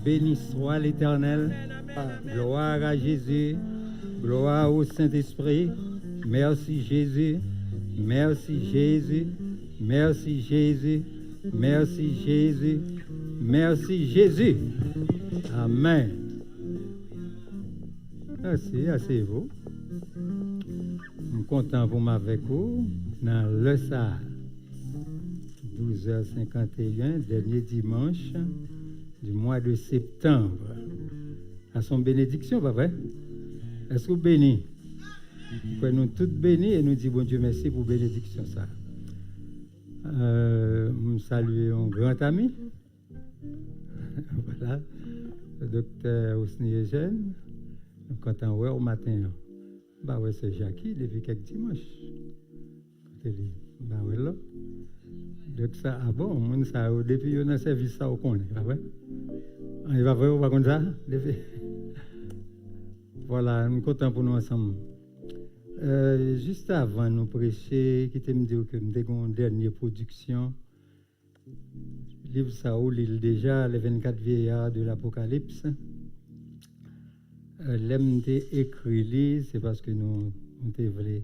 Béni soit l'Éternel. Gloire à Jésus. Gloire au Saint-Esprit. Merci Jésus. Merci Jésus. Merci Jésus. Merci Jésus. Merci Jésus. Amen. Merci, asseyez-vous. Je suis content pour m'avoir avec vous dans le Sahara. 12h51, dernier dimanche du mois de septembre. À son bénédiction, pas vrai? Est-ce que vous bénis? Nous tous bénis et nous disons bon Dieu merci pour bénédiction ça. Nous saluons un grand ami. Voilà, le docteur Osni Eugène. Nous comptons au matin. Bah ouais, c'est Jackie depuis quelques dimanches. Bah ouais là. Donc ça, ah bon, mon ça depuis on a service ça au connaît, pas vrai? Il va voir, on va comme ça. Voilà, nous comptons pour nous ensemble. Juste avant nous prêcher, qui me dit que nous avons une dernière production. Livre Saoul, il déjà les 24 vieillards de l'Apocalypse. L'aime écrit, c'est parce que nous voulu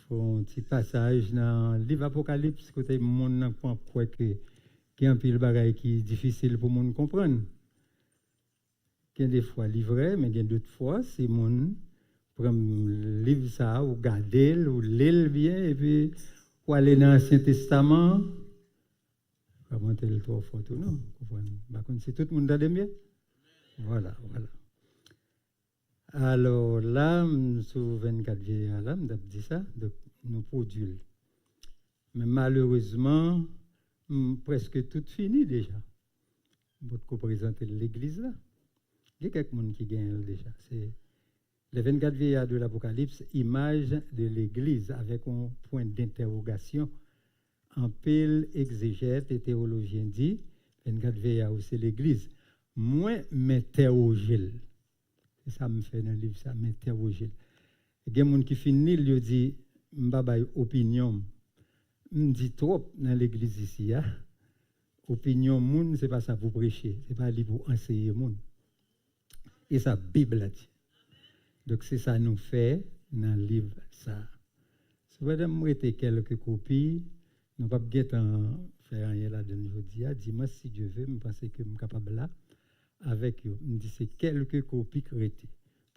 faire un petit passage dans le livre Apocalypse, côté le monde n'a pas quoi que qui a un pile bagaille qui est difficile pour monde comprendre. Il y a des fois livré, mais il y a d'autres fois c'est monde prend livre ça ou garder ou lire bien et puis ou aller dans l'Ancien Testament. Comment tel trois fois tout non, comprendre. Par contre c'est tout le monde a bien. Voilà. Alors là, sur 24 vieillards, là, je dit ça, donc nous produisons. Mais malheureusement, presque tout fini déjà. Vous présenter l'église là. Il y a quelques monde qui gagnent déjà. C'est les 24 vieillards de l'Apocalypse, image de l'église avec un point d'interrogation. En pile exégète et théologien dit, 24 vieillards c'est l'église. Moi, m'interroger. Ça me fait dans le livre, ça m'interroger. Il y a des gens qui finissent, ils disent, je n'ai pas opinion. Je dis trop dans l'église ici. Hein? Opinion, ce n'est pas ça pour prêcher, ce n'est pas pour enseigner. Et ça, la Bible a dit. Donc, c'est ça nous fait dans le livre. Ça. Si vous avez quelques copies, nous ne pouvons pas faire rien là-dedans aujourd'hui. Dis-moi si Dieu veut, je pense que je suis capable là. Avec eux. On dit c'est quelques copies créées.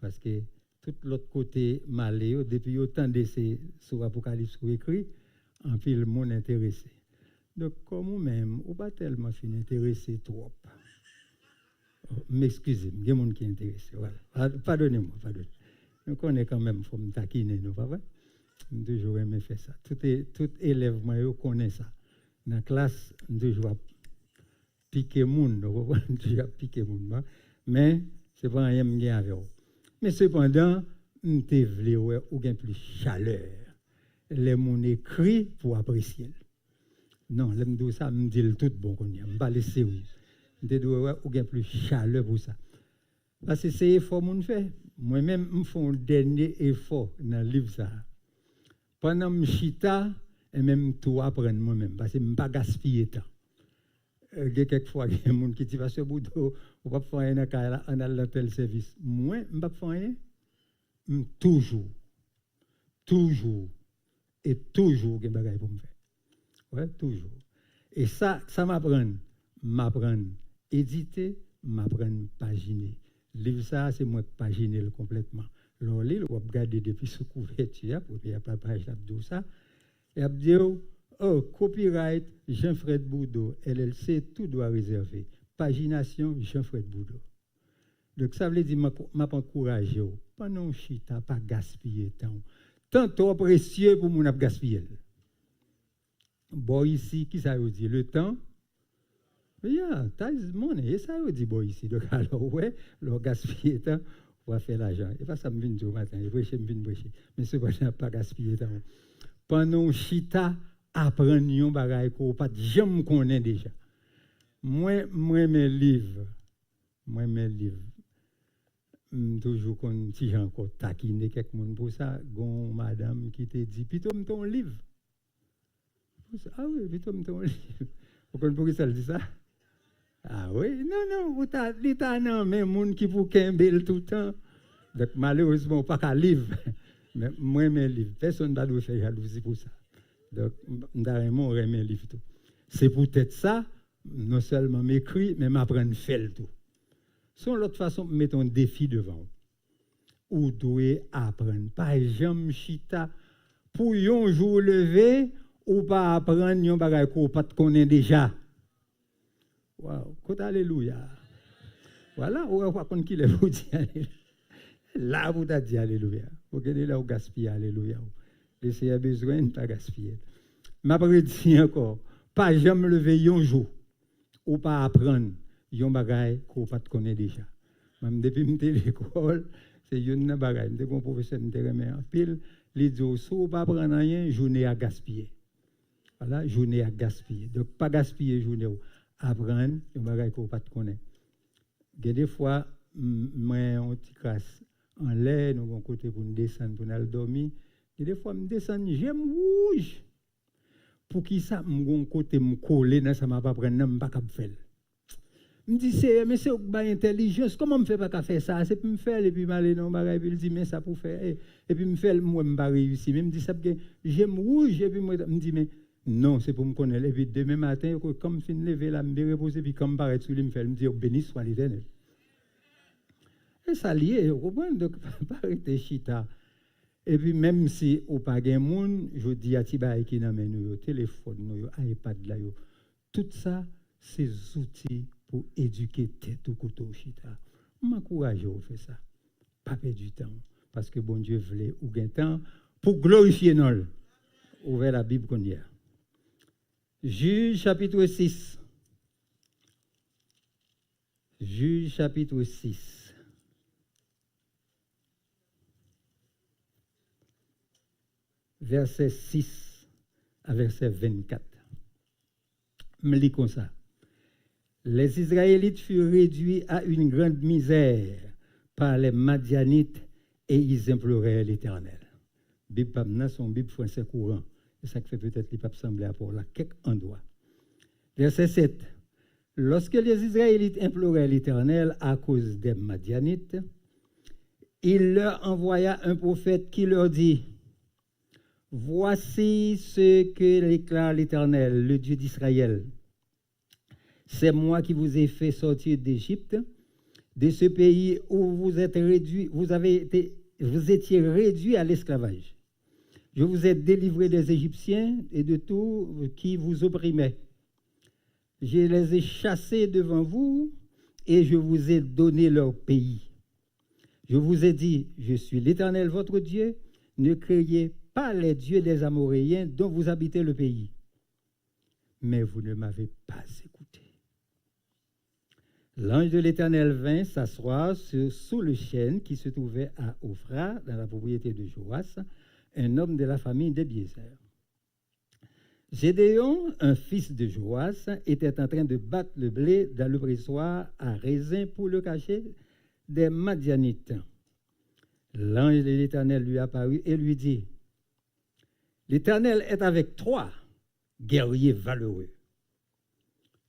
Parce que tout l'autre côté malé, depuis autant d'essais sur l'Apocalypse écrit, en pile le monde intéressé. Donc, comme vous-même, vous pas tellement fin intéressé trop. M'excusez, il y a des gens qui sont intéressés. Voilà. Pardonnez-moi. Nous connaissons quand même, il faut me taquiner, nous, pas vrai? Nous toujours aimé faire ça. Tout élève, moi, connaît ça. Dans la classe, nous toujours piquer moun, déjà piquer moun, mais c'est pas rien qui avec vous. Mais cependant, nous te voulons ou gain plus chaleur. Les moun écrit pour apprécier. Non, l'aime dit ça, me dit tout bon qu'on y a, pas laisser oui. Te doit ou gain plus chaleur pour ça. Parce que c'est effort moun fait. Moi-même, me fais un dernier effort dans le livre ça. Pendant me chita et même tout apprendre moi-même parce que me pas gaspiller temps. Il y a quelquefois des gens qui disent ce bout on va faire un dans tel service. Moi, je ne vais pas faire rien. Toujours et toujours des choses pour me faire. Ouais, toujours. Et ça m'apprend éditer, m'apprend paginer. Le livre ça, c'est moi paginer complètement. Alors, là, on va regarder depuis sous couverture, pour qu'il n'y ait pas de page là-dedans ça. Et on dit, oh, copyright, Jean-Fred Boudot, LLC, tout doit réserver. Pagination, Jean-Fred Boudot. Donc, ça veut dire que je m'encourage. Pendant chita, pas gaspiller temps. Tant trop précieux pour mon gaspiller. Bon, ici, qui ça veut dire? Le temps? Yeah, time money. Et ça veut dire, bon, ici. Donc, alors, ouais, le gaspiller temps, on va faire l'argent. Et pas ça me vient au matin. Je me prêcher. Mais ce n'est pas gaspiller temps. Pendant chita, apprendre un bagage qu'on pas jamais connaît déjà. Moi mes livres toujours qu'on si encore taquiner quelqu'un pour ça, gon madame qui te dit plutôt ton livre. Ah oui, plutôt ton livre. Pourquoi ça dit ça? Ah oui, non, l'État non, mais moun qui pour Kimbel tout le temps. Donc malheureusement, pas qu'à livre. Mais moi, mes livres, personne ne va faire jalousie pour ça. Donc, d'ailleurs, on remet livre tout. C'est peut-être ça, non seulement m'écrire, mais m'apprendre à faire tout. Son l'autre façon, mettre un défi devant. Ou doit apprendre. Pas jamais chita pour un jour lever ou pas apprendre un bagage qu'on pas connaît déjà. Wow, côté alléluia. Voilà, on va pas qui les vous dire alléluia. Là vous t'a dit alléluia. Vous regardez là où gaspiller alléluia. Laissez a besoin de pas gaspiller. M'a dit encore, pas jamais lever un jour ou pas apprendre un bagage qu'on pas connaît déjà. Même depuis m'étais l'école, c'est une bagage, m'étais bon professeur m'étais remis en pile, les dit so pas apprendre rien, journée à gaspiller. Voilà, journée à gaspiller. Donc pas gaspiller journée apprendre un bagage qu'on pas connaît. Des fois moi on petit crasse en l'air nous bon côté pour nous descendre pour aller dormir. Et des fois me descendre j'aime rouge. Pour qui ça mon côté me coller dans ça m'a pas prendre pas capable faire. Me dit mais c'est pas intelligence comment me fait pas faire ça c'est pour me faire et puis m'aller dans bagage puis il dit mais ça pour faire et puis me faire moi me pas réussir même dit ça que j'aime rouge et puis moi me dit mais non c'est pour me connaître et puis demain matin comme fin lever là me reposer puis comme paraître sur lui me faire me dire béni soit l'Éternel. Et ça lié vous comprenez donc pas arrêter chita. Et puis même si au pas gain monde je dis à Tibaï qui n'amène nous téléphone nous iPad là yo tout ça c'est outils pour éduquer tête ou couteau chita. M'encourage à faire ça. Pas perdre du temps parce que bon Dieu voulait ou gain temps pour glorifier nous. Ouvrez la Bible qu'on y a. Juge chapitre 6. Juge chapitre 6. Verset 6 à verset 24. Me lis comme ça. Les Israélites furent réduits à une grande misère par les Madianites et ils implorèrent l'Éternel. Bible Pamna, son Bible français courant. C'est ça qui fait peut-être qu'il ne peut pas sembler à pour là, quelques endroits. Verset 7. Lorsque les Israélites imploraient l'Éternel à cause des Madianites, il leur envoya un prophète qui leur dit: voici ce que déclare l'Éternel, le Dieu d'Israël. C'est moi qui vous ai fait sortir d'Égypte, de ce pays où vous étiez réduits à l'esclavage. Je vous ai délivré des Égyptiens et de tout qui vous opprimait. Je les ai chassés devant vous et je vous ai donné leur pays. Je vous ai dit, je suis l'Éternel votre Dieu, ne craignez pas les dieux des Amoréens dont vous habitez le pays. Mais vous ne m'avez pas écouté. L'ange de l'Éternel vint s'asseoir sous le chêne qui se trouvait à Ophra, dans la propriété de Joas, un homme de la famille d'Ebiézer. Gédéon, un fils de Joas, était en train de battre le blé dans le pressoir à raisin pour le cacher des Madianites. L'ange de l'Éternel lui apparut et lui dit: l'Éternel est avec toi, guerrier valeureux.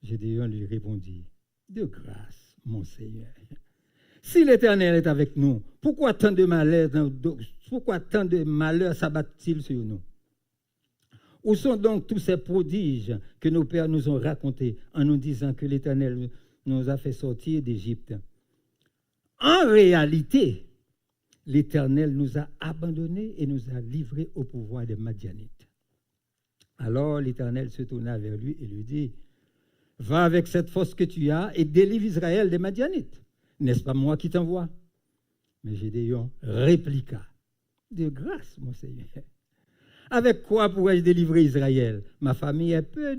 Gédéon lui répondit: de grâce, mon Seigneur. Si l'Éternel est avec nous, pourquoi tant de malheurs s'abattent-ils sur nous? Où sont donc tous ces prodiges que nos pères nous ont racontés en nous disant que l'Éternel nous a fait sortir d'Égypte? En réalité, l'Éternel nous a abandonnés et nous a livrés au pouvoir des Madianites. Alors l'Éternel se tourna vers lui et lui dit: va avec cette force que tu as et délivre Israël des Madianites. N'est-ce pas moi qui t'envoie? Mais Gédéon répliqua: de grâce, mon Seigneur. Avec quoi pourrais-je délivrer Israël? Ma famille est peu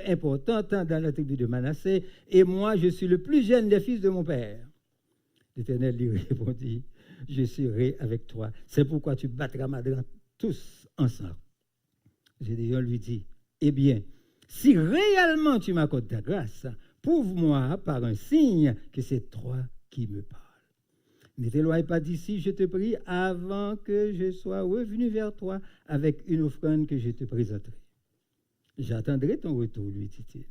importante dans la tribu de Manassé et moi, je suis le plus jeune des fils de mon père. L'Éternel lui répondit: je serai avec toi. C'est pourquoi tu battras Madran tous ensemble. Gédéon lui dit: eh bien, si réellement tu m'accordes ta grâce, prouve-moi par un signe que c'est toi qui me parles. Ne t'éloigne pas d'ici, je te prie, avant que je sois revenu vers toi avec une offrande que je te présenterai. J'attendrai ton retour, lui dit-il.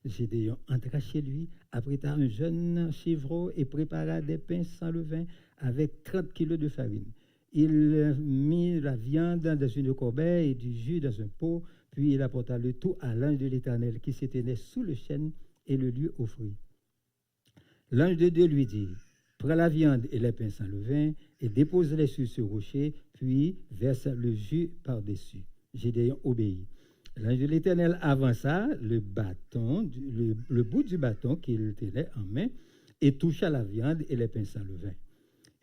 Gédéon entra chez lui, apprêta un jeune chevreau et prépara des pains sans levain avec 30 kilos de farine. Il mit la viande dans une corbeille et du jus dans un pot, puis il apporta le tout à l'ange de l'Éternel qui se tenait sous le chêne et le lui offrit. L'ange de Dieu lui dit, prends la viande et les pains sans levain et dépose-les sur ce rocher, puis verse le jus par-dessus. Gédéon obéit. L'ange de l'Éternel avança le bout du bâton qu'il tenait en main et toucha la viande et les pains sans levain.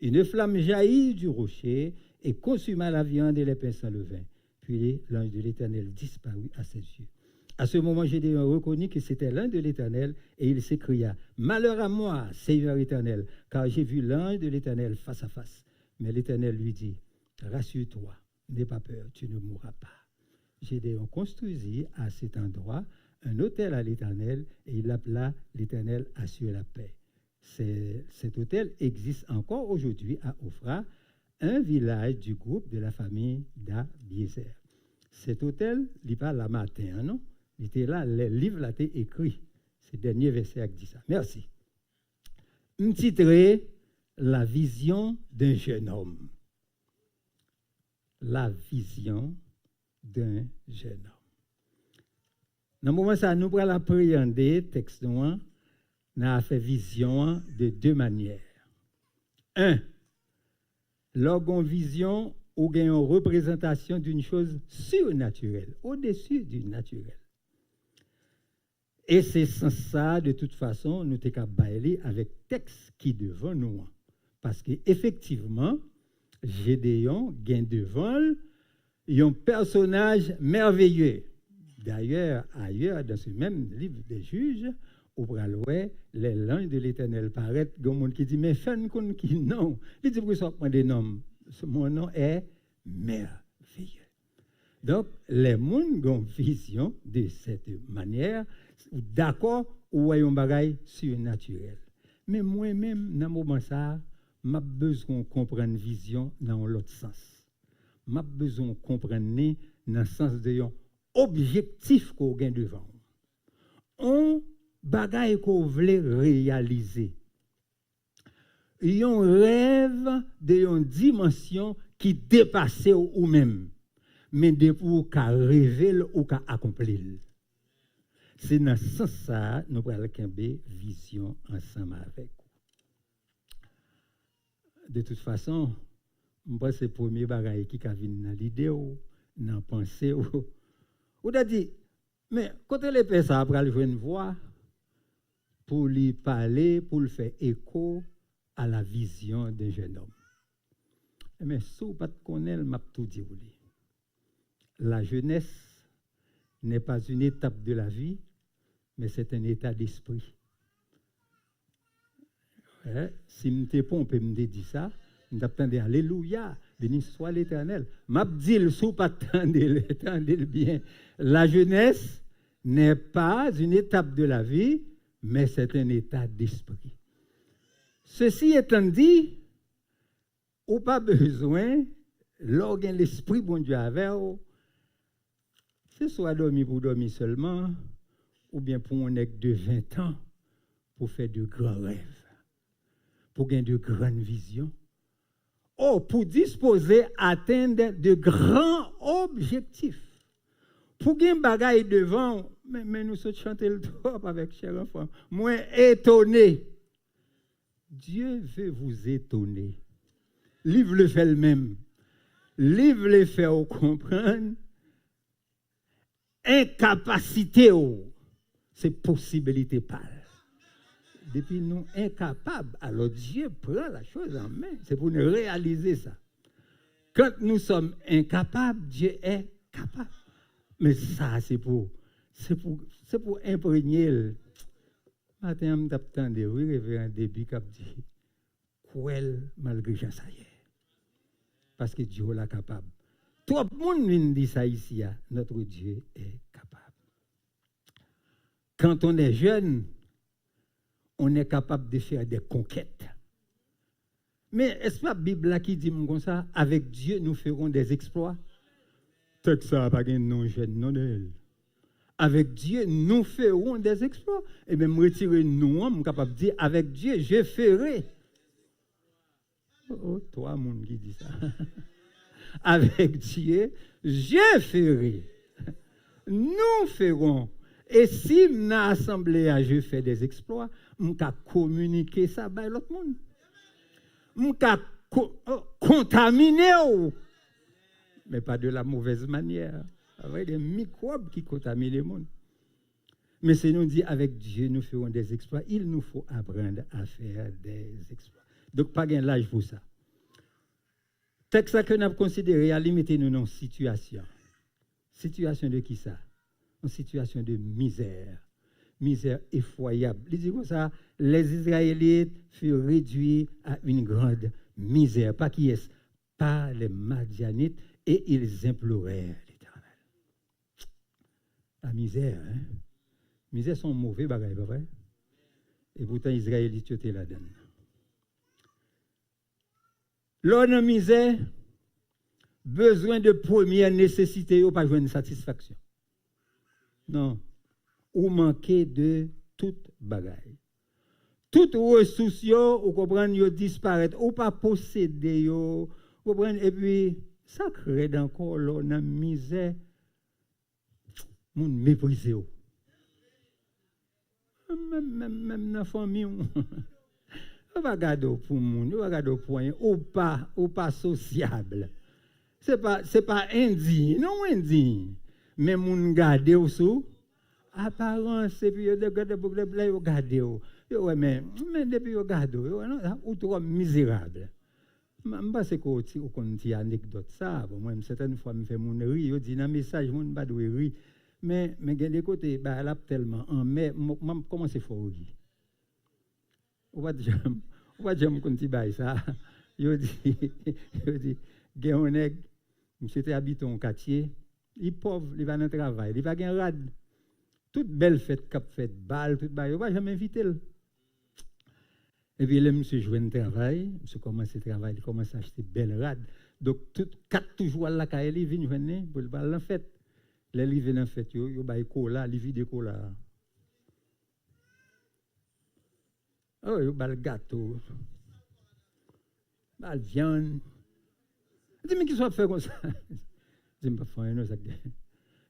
Une flamme jaillit du rocher et consuma la viande et les pains sans levain. Puis l'ange de l'Éternel disparut à ses yeux. À ce moment, Gédéon reconnut que c'était l'ange de l'Éternel et il s'écria, « Malheur à moi, Seigneur Éternel, car j'ai vu l'ange de l'Éternel face à face. » Mais l'Éternel lui dit, « Rassure-toi, n'aie pas peur, tu ne mourras pas. » Gédéon construisit à cet endroit un autel à l'Éternel et il l'appela l'Éternel assure la paix. Cet autel existe encore aujourd'hui à Ophra, un village du groupe de la famille d'Abiézer. Cet autel, il n'est pas là matin, non? Il était là, le livre là été écrit. C'est le dernier verset qui dit ça. Merci. Un titre, la vision d'un jeune homme. La vision d'un jeune homme. Dans le moment ça, nous allons appréhender le texte, nous avons fait vision de deux manières. Un, lorsqu'on vision ou une représentation d'une chose surnaturelle, au-dessus du naturel. Et c'est sans ça, de toute façon, nous sommes capables de avec le texte qui est devant nous. Parce qu'effectivement, Gédéon gagne devant un personnage merveilleux. D'ailleurs, ailleurs, dans ce même livre des juges, au Bralouet, les langues de l'Éternel paraissent, il y a un monde qui dit, mais fais un qui non. Il dit, pourquoi ça prend des noms? Mon nom est merveilleux. Donc, les gens ont une vision de cette manière, d'accord, ou un bagage surnaturel. Mais moi-même, dans ce moment ça, j'ai besoin de comprendre une vision dans l'autre sens. J'ai besoin de comprendre dans le sens de l'objectif qu'on a devant. On bagaille qu'on voulait réaliser. Il y a un rêve d'une dimension qui dépasse ou même, mais de pour qu'à rêver ou qu'à accomplir. C'est dans ce sens ça nous allons avoir vision ensemble avec vous. De toute façon, je pense que c'est le premier bagage qui a venu dans l'idée ou dans la pensée. Ou a dit, mais quand les personnes après jouer une voix pour lui parler, pour lui faire écho à la vision d'un jeune homme. Mais si vous ne connaissez pas, je vais tout dire. La jeunesse n'est pas une étape de la vie, mais c'est un état d'esprit. Si je ne peux pas me dire ça, je vais alléluia, béni soit l'Éternel. Je vais dire, si vous ne bien, la jeunesse n'est pas une étape de la vie, mais c'est un état d'esprit. Ceci étant dit, ou pas besoin, lorsque l'esprit bon Dieu avec vous, c'est soit dormir pour dormir seulement, ou bien pour un aigle de 20 ans, pour faire de grands rêves, pour gagner de grandes visions, pour disposer à atteindre de grands objectifs. Pour gagner bagaille devant, mais nous sommes chanter le trop avec cher enfant, moi étonné. Dieu veut vous étonner. Livre le fait le même. Livre le fait au comprendre. Incapacité, c'est possibilité pas. Depuis nous incapables, alors Dieu prend la chose en main. C'est pour nous réaliser ça. Quand nous sommes incapables, Dieu est capable. Mais ça, c'est pour imprégner. Matin, je m'attendais, oui, révérend début qui a dit, quel malgré ça y est. Parce que Dieu est capable. Tout le monde vient dire ça ici, notre Dieu est capable. Quand on est jeune, on est capable de faire des conquêtes. Mais est-ce pas la Bible qui dit comme ça, avec Dieu, nous ferons des exploits? Texte ça n'a pas de nom jeune, non. Avec Dieu, nous ferons des exploits. Et même retirer nous, je suis capable de dire, avec Dieu, je ferai. Oh, toi, mon qui dit ça. Avec Dieu, je ferai. Nous ferons. Et si dans l'assemblée, je fais des exploits, je vais communiquer ça avec l'autre monde. Je vais contaminer. Mais pas de la mauvaise manière. Avec des microbes qui contaminent le monde. Mais si nous dit avec Dieu, nous ferons des exploits, il nous faut apprendre à faire des exploits. Donc, pas de l'âge pour ça. Texte que nous avons considéré à limiter nous dans situation. Situation de qui ça? Une situation de misère. Misère effroyable. Il dit comme ça, les Israélites furent réduits à une grande misère. Pas qui est? Pas les Madianites, et ils implorèrent l'Éternel. La misère, hein? Misère sont mauvais bagages, pas vrai? Et pourtant, les Israélites étaient là-dedans. L'homme misère, besoin de première nécessité, ou pas jouer une satisfaction. Non. Ou manquer de toute bagaille. Toutes ressources, vous comprenez, vous disparaissent, ou pas posséder, vous comprenez, et puis, ça crée encore l'homme misère, mon méprisé. Même dans la famille, on va garder pour moun, on va garder pour rien, ou pas sociable. C'est pas indigne, non indigne. Mais moun garder sous apparence et puis de garder pour les blés garder. Ouais mais depuis garder, ou trop misérable. Je pense que vous connaissez une anecdote ça, moi certaines fois me fait mon rire, yo dit dans message moun pas de rire. Mais des côtés bah là tellement en mais comment c'est fort rire. On va jamais continuer bail ça. Yo dit Géoneg, monsieur était habitant au quartier, il pauvre, il va dans le travail, il va gagner rad. Toute belle fête cap fête balle, toute bail, on va jamais inviter. Et puis là monsieur joue un travail, monsieur commence à travailler, il commence à acheter belle rad. Donc tout 4 toujours là quand il vient venir pour le bal en fête. Les il vient en fête yo bail cola, il vide cola. Oh, yo bal gâteau. Bal viande. Dis mais qui soit faire comme ça. Je me fais un ça.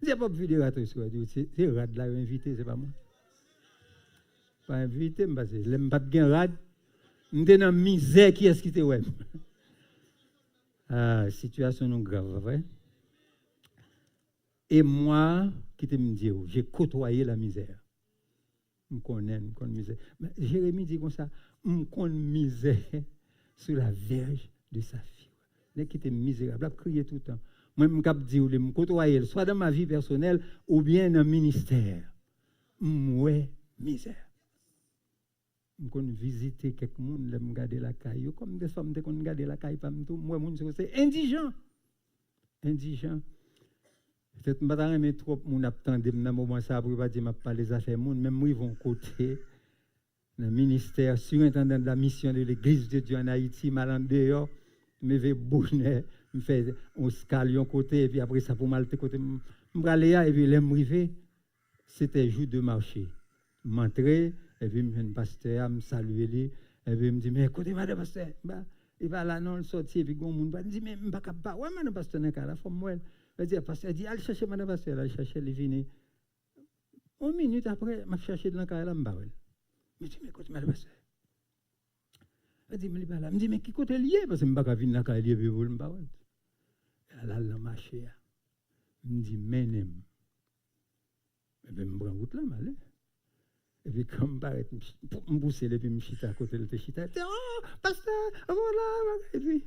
J'ai pas vu de gâteau sur c'est rad là invité, c'est pas moi. Pas invité parce que l'aime pas bien rad. M'était dans misère qui est-ce qui te ouais. Ah, situation non grave, vrai? Et moi, qui te me dit, j'ai côtoyé la misère. Je connais misère. Mais Jérémie dit comme ça, je connais misère sur la verge de sa fille. Les qui étaient misérables, je crié tout le temps. Moi, je me dis, je côtoyer, soit dans ma vie personnelle ou bien dans le ministère. Ouais, misère. Je connais visiter quelques monde, je regarder la caille. Comme des femmes, je regarder la caille, moi, c'est indigent. Indigent. Peut-être que je ne vais pas trop attendre dans moment ça pour pas dire que je parle des affaires monde, même moi ils vont côté le ministère surintendant de la mission de l'église de Dieu en Haïti, mal dehors, me vais bonheur, me fait un scalion côté et puis après ça pour mal côté me aller et puis l'arrivée c'était jour de marché. M'entrer et puis me pasteur me saluer lui et puis me dit mais écoutez madame pasteur, il va là non sortir et puis gon monde dit mais pas capable ouais madame pasteur dans cas là faut moi. Je dis, pasteur, dit, allez chercher madame pasteur, allez chercher les vins. 1 minute après, je cherche dans le cas là, je dis, mais écoute, madame pasteur. Je dis, mais là, je dis, mais qui côté lié? Parce que je ne peux pas venir dans le cas lié, je ne peux pas. Là, là, marché. Je dis, mais non. Et puis, je prends route là, je et puis, comme je me pousse, et puis je me chita à côté de chita. Je dis, oh, pasteur, voilà. Et puis,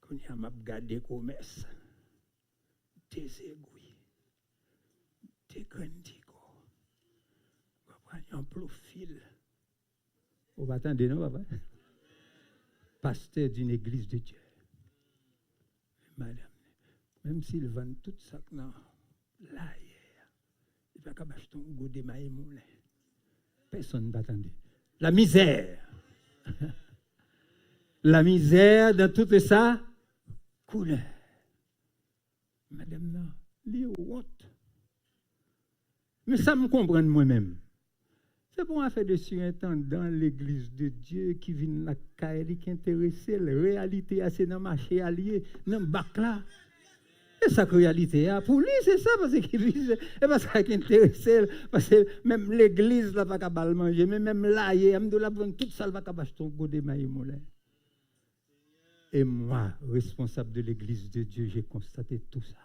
quand il m'a gardé commerce. Des aiguilles, des grandigo, un profil. On va attendre, non, papa? Pasteur d'une église de Dieu. Madame, même s'il vend tout ça, non, là, il va pas acheter un goût de maïs moulin. Personne ne va attendre. La misère. La misère dans toute sa couleur. Madame, non, les honte. Mais ça me comprend moi-même. C'est pour un fait de surintendant l'église de Dieu qui vient la caille qui intéresse la réalité c'est dans le marché allié, dans le bac là. Et ça que réalité pour lui c'est ça parce qu'il c'est parce qu'il intéresse parce que même l'église là pas capable manger mais même là il me doit prendre toute ça pas capable acheter un goût de maïs moulin. Et moi responsable de l'église de Dieu j'ai constaté tout ça.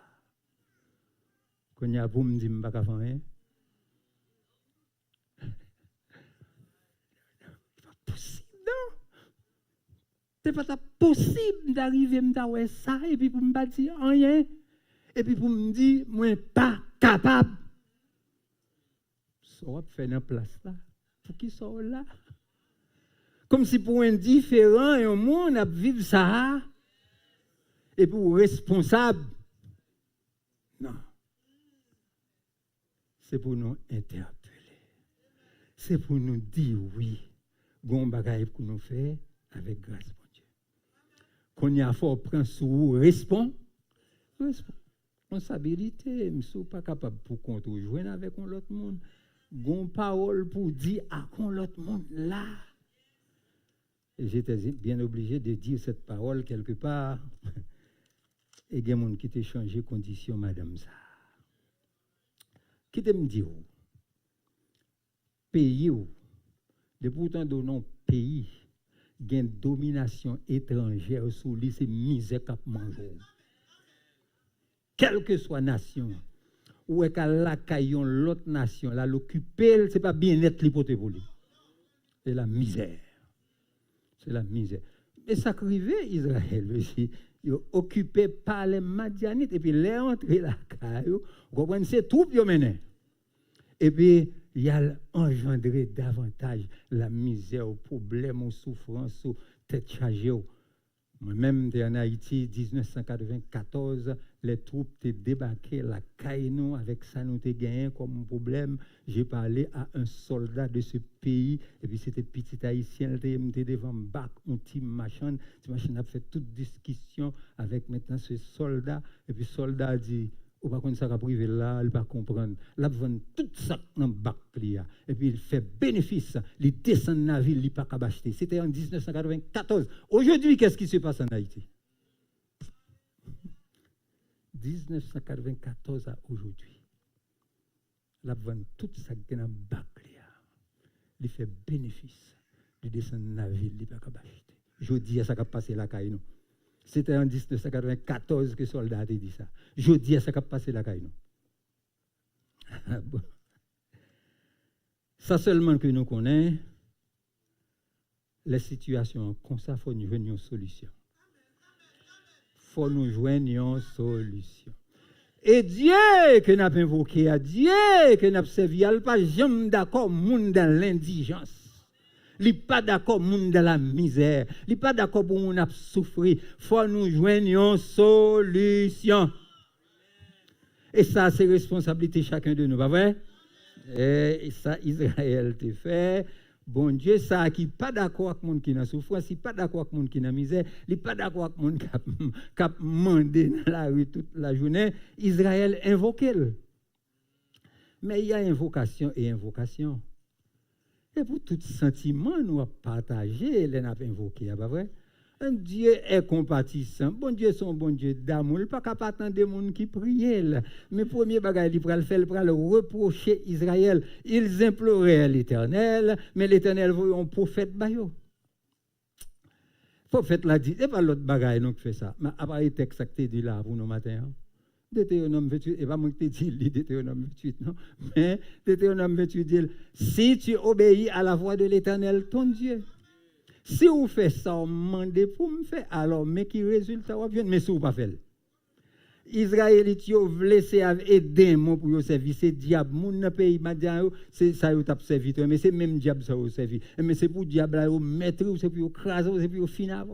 Quand il y a pour me dire pas capable rien. C'est pas possible d'arriver à faire ça et puis pour me dire rien et puis pour me dire moi pas capable. Ça va faire une place là. Pour qui sont là? Comme si pour un différent et un monde à vivre ça et pour responsable. Non. C'est pour nous interpeller. C'est pour nous dire oui. Gon bagaille pour nous faire avec grâce pour Dieu. Qu'on y a fort prendre sous responsabilité, je suis pas capable pour contre joindre avec l'autre monde. Gon parole pour dire à l'autre monde là. Et j'étais bien obligé de dire cette parole quelque part. Et il y a des gens qui ont changé condition madame ça. Qui te me dit pays de pourtant dans nos pays, il y a une domination étrangère sur lui, c'est misère cap manger. Quelle que soit nation, ou est qu'à l'accueillir l'autre nation, là l'occuper, c'est pas bien être pour lui. C'est la misère. C'est la misère. Et ça arrivait Israël aussi, ils occupé par les Madianites et puis les entrées la caillou, vous comprenez, c'est troupes yo mené. Et puis il a engendré davantage la misère, le problème, la souffrance, la tête chargée. Moi-même, en Haïti, 1994, les troupes ont débarqué la Caïnou, avec ça nous avons gagné comme problème. J'ai parlé à un soldat de ce pays, et puis c'était petit haïtien, il était devant le bac, un petit machin a fait toute discussion avec maintenant ce soldat, et puis le soldat a dit, ou pas ça va priver là, il va comprendre. Là, il vend tout ça dans le bac. Et puis, il fait bénéfice. Il descend dans la ville, il n'est pas capable d'acheter. C'était en 1994. Aujourd'hui, qu'est-ce qui se passe en Haïti? 1994 à aujourd'hui. Là, il vend tout ça dans le bac. Il fait bénéfice. Il descend dans la ville, il n'est pas capable d'acheter. Aujourd'hui, ça va passer la caille. C'était en 1994 que les soldats ont dit ça. Je dis ça qui a passé la caille. Ça seulement que nous connaissons, les situations comme ça, il faut nous joindre une solution. Il faut nous joindre une solution. Et Dieu que nous avons invoqué, Dieu que nous avons servi, il n'est pas jamais d'accord, monde dans l'indigence. Il n'est pas d'accord monde dans la misère. Il n'est pas d'accord pour nous souffrir. Il faut nous joindre une solution. Et ça, c'est responsabilité de chacun de nous, pas vrai? Et ça, Israël te fait. Bon Dieu, ça qui n'est pas d'accord avec le monde qui est dans la souffrance, il n'est pas d'accord avec le monde qui est dans la misère, il n'est pas d'accord avec le monde qui a demandé dans la rue toute la journée. Israël invoque. Mais il y a invocation et invocation. Et pour tout sentiment, nous avons partagé, les avons invoqué, pas vrai? Un Dieu est compatissant. Bon Dieu, son bon Dieu d'amour. Il n'est pas capable d'attendre des gens qui prient. Mais premier bagage, il va le reprocher Israël. Ils imploraient l'Éternel, mais l'Éternel voulait un prophète. Le prophète l'a dit, et pas l'autre bagage qui fait ça. Mais après, le texte qui dit là pour nous matin. Deutéronome 28, et pas moi qui te dis Deutéronome 28, non? Mais Deutéronome 28 dit, si tu obéis à la voix de l'Éternel, ton Dieu, si vous faites ça, vous demandez pour me faire, alors, mais qui résultat, vous avez, mais si vous ne faites pas. Israélites, vous laissez aider pour vous servir, c'est diable, mon pays, c'est ça vous avez servi, mais c'est même diable ça vous servi. Mais c'est pour diable, vous mettre, c'est pour vous craser, c'est pour vous finir.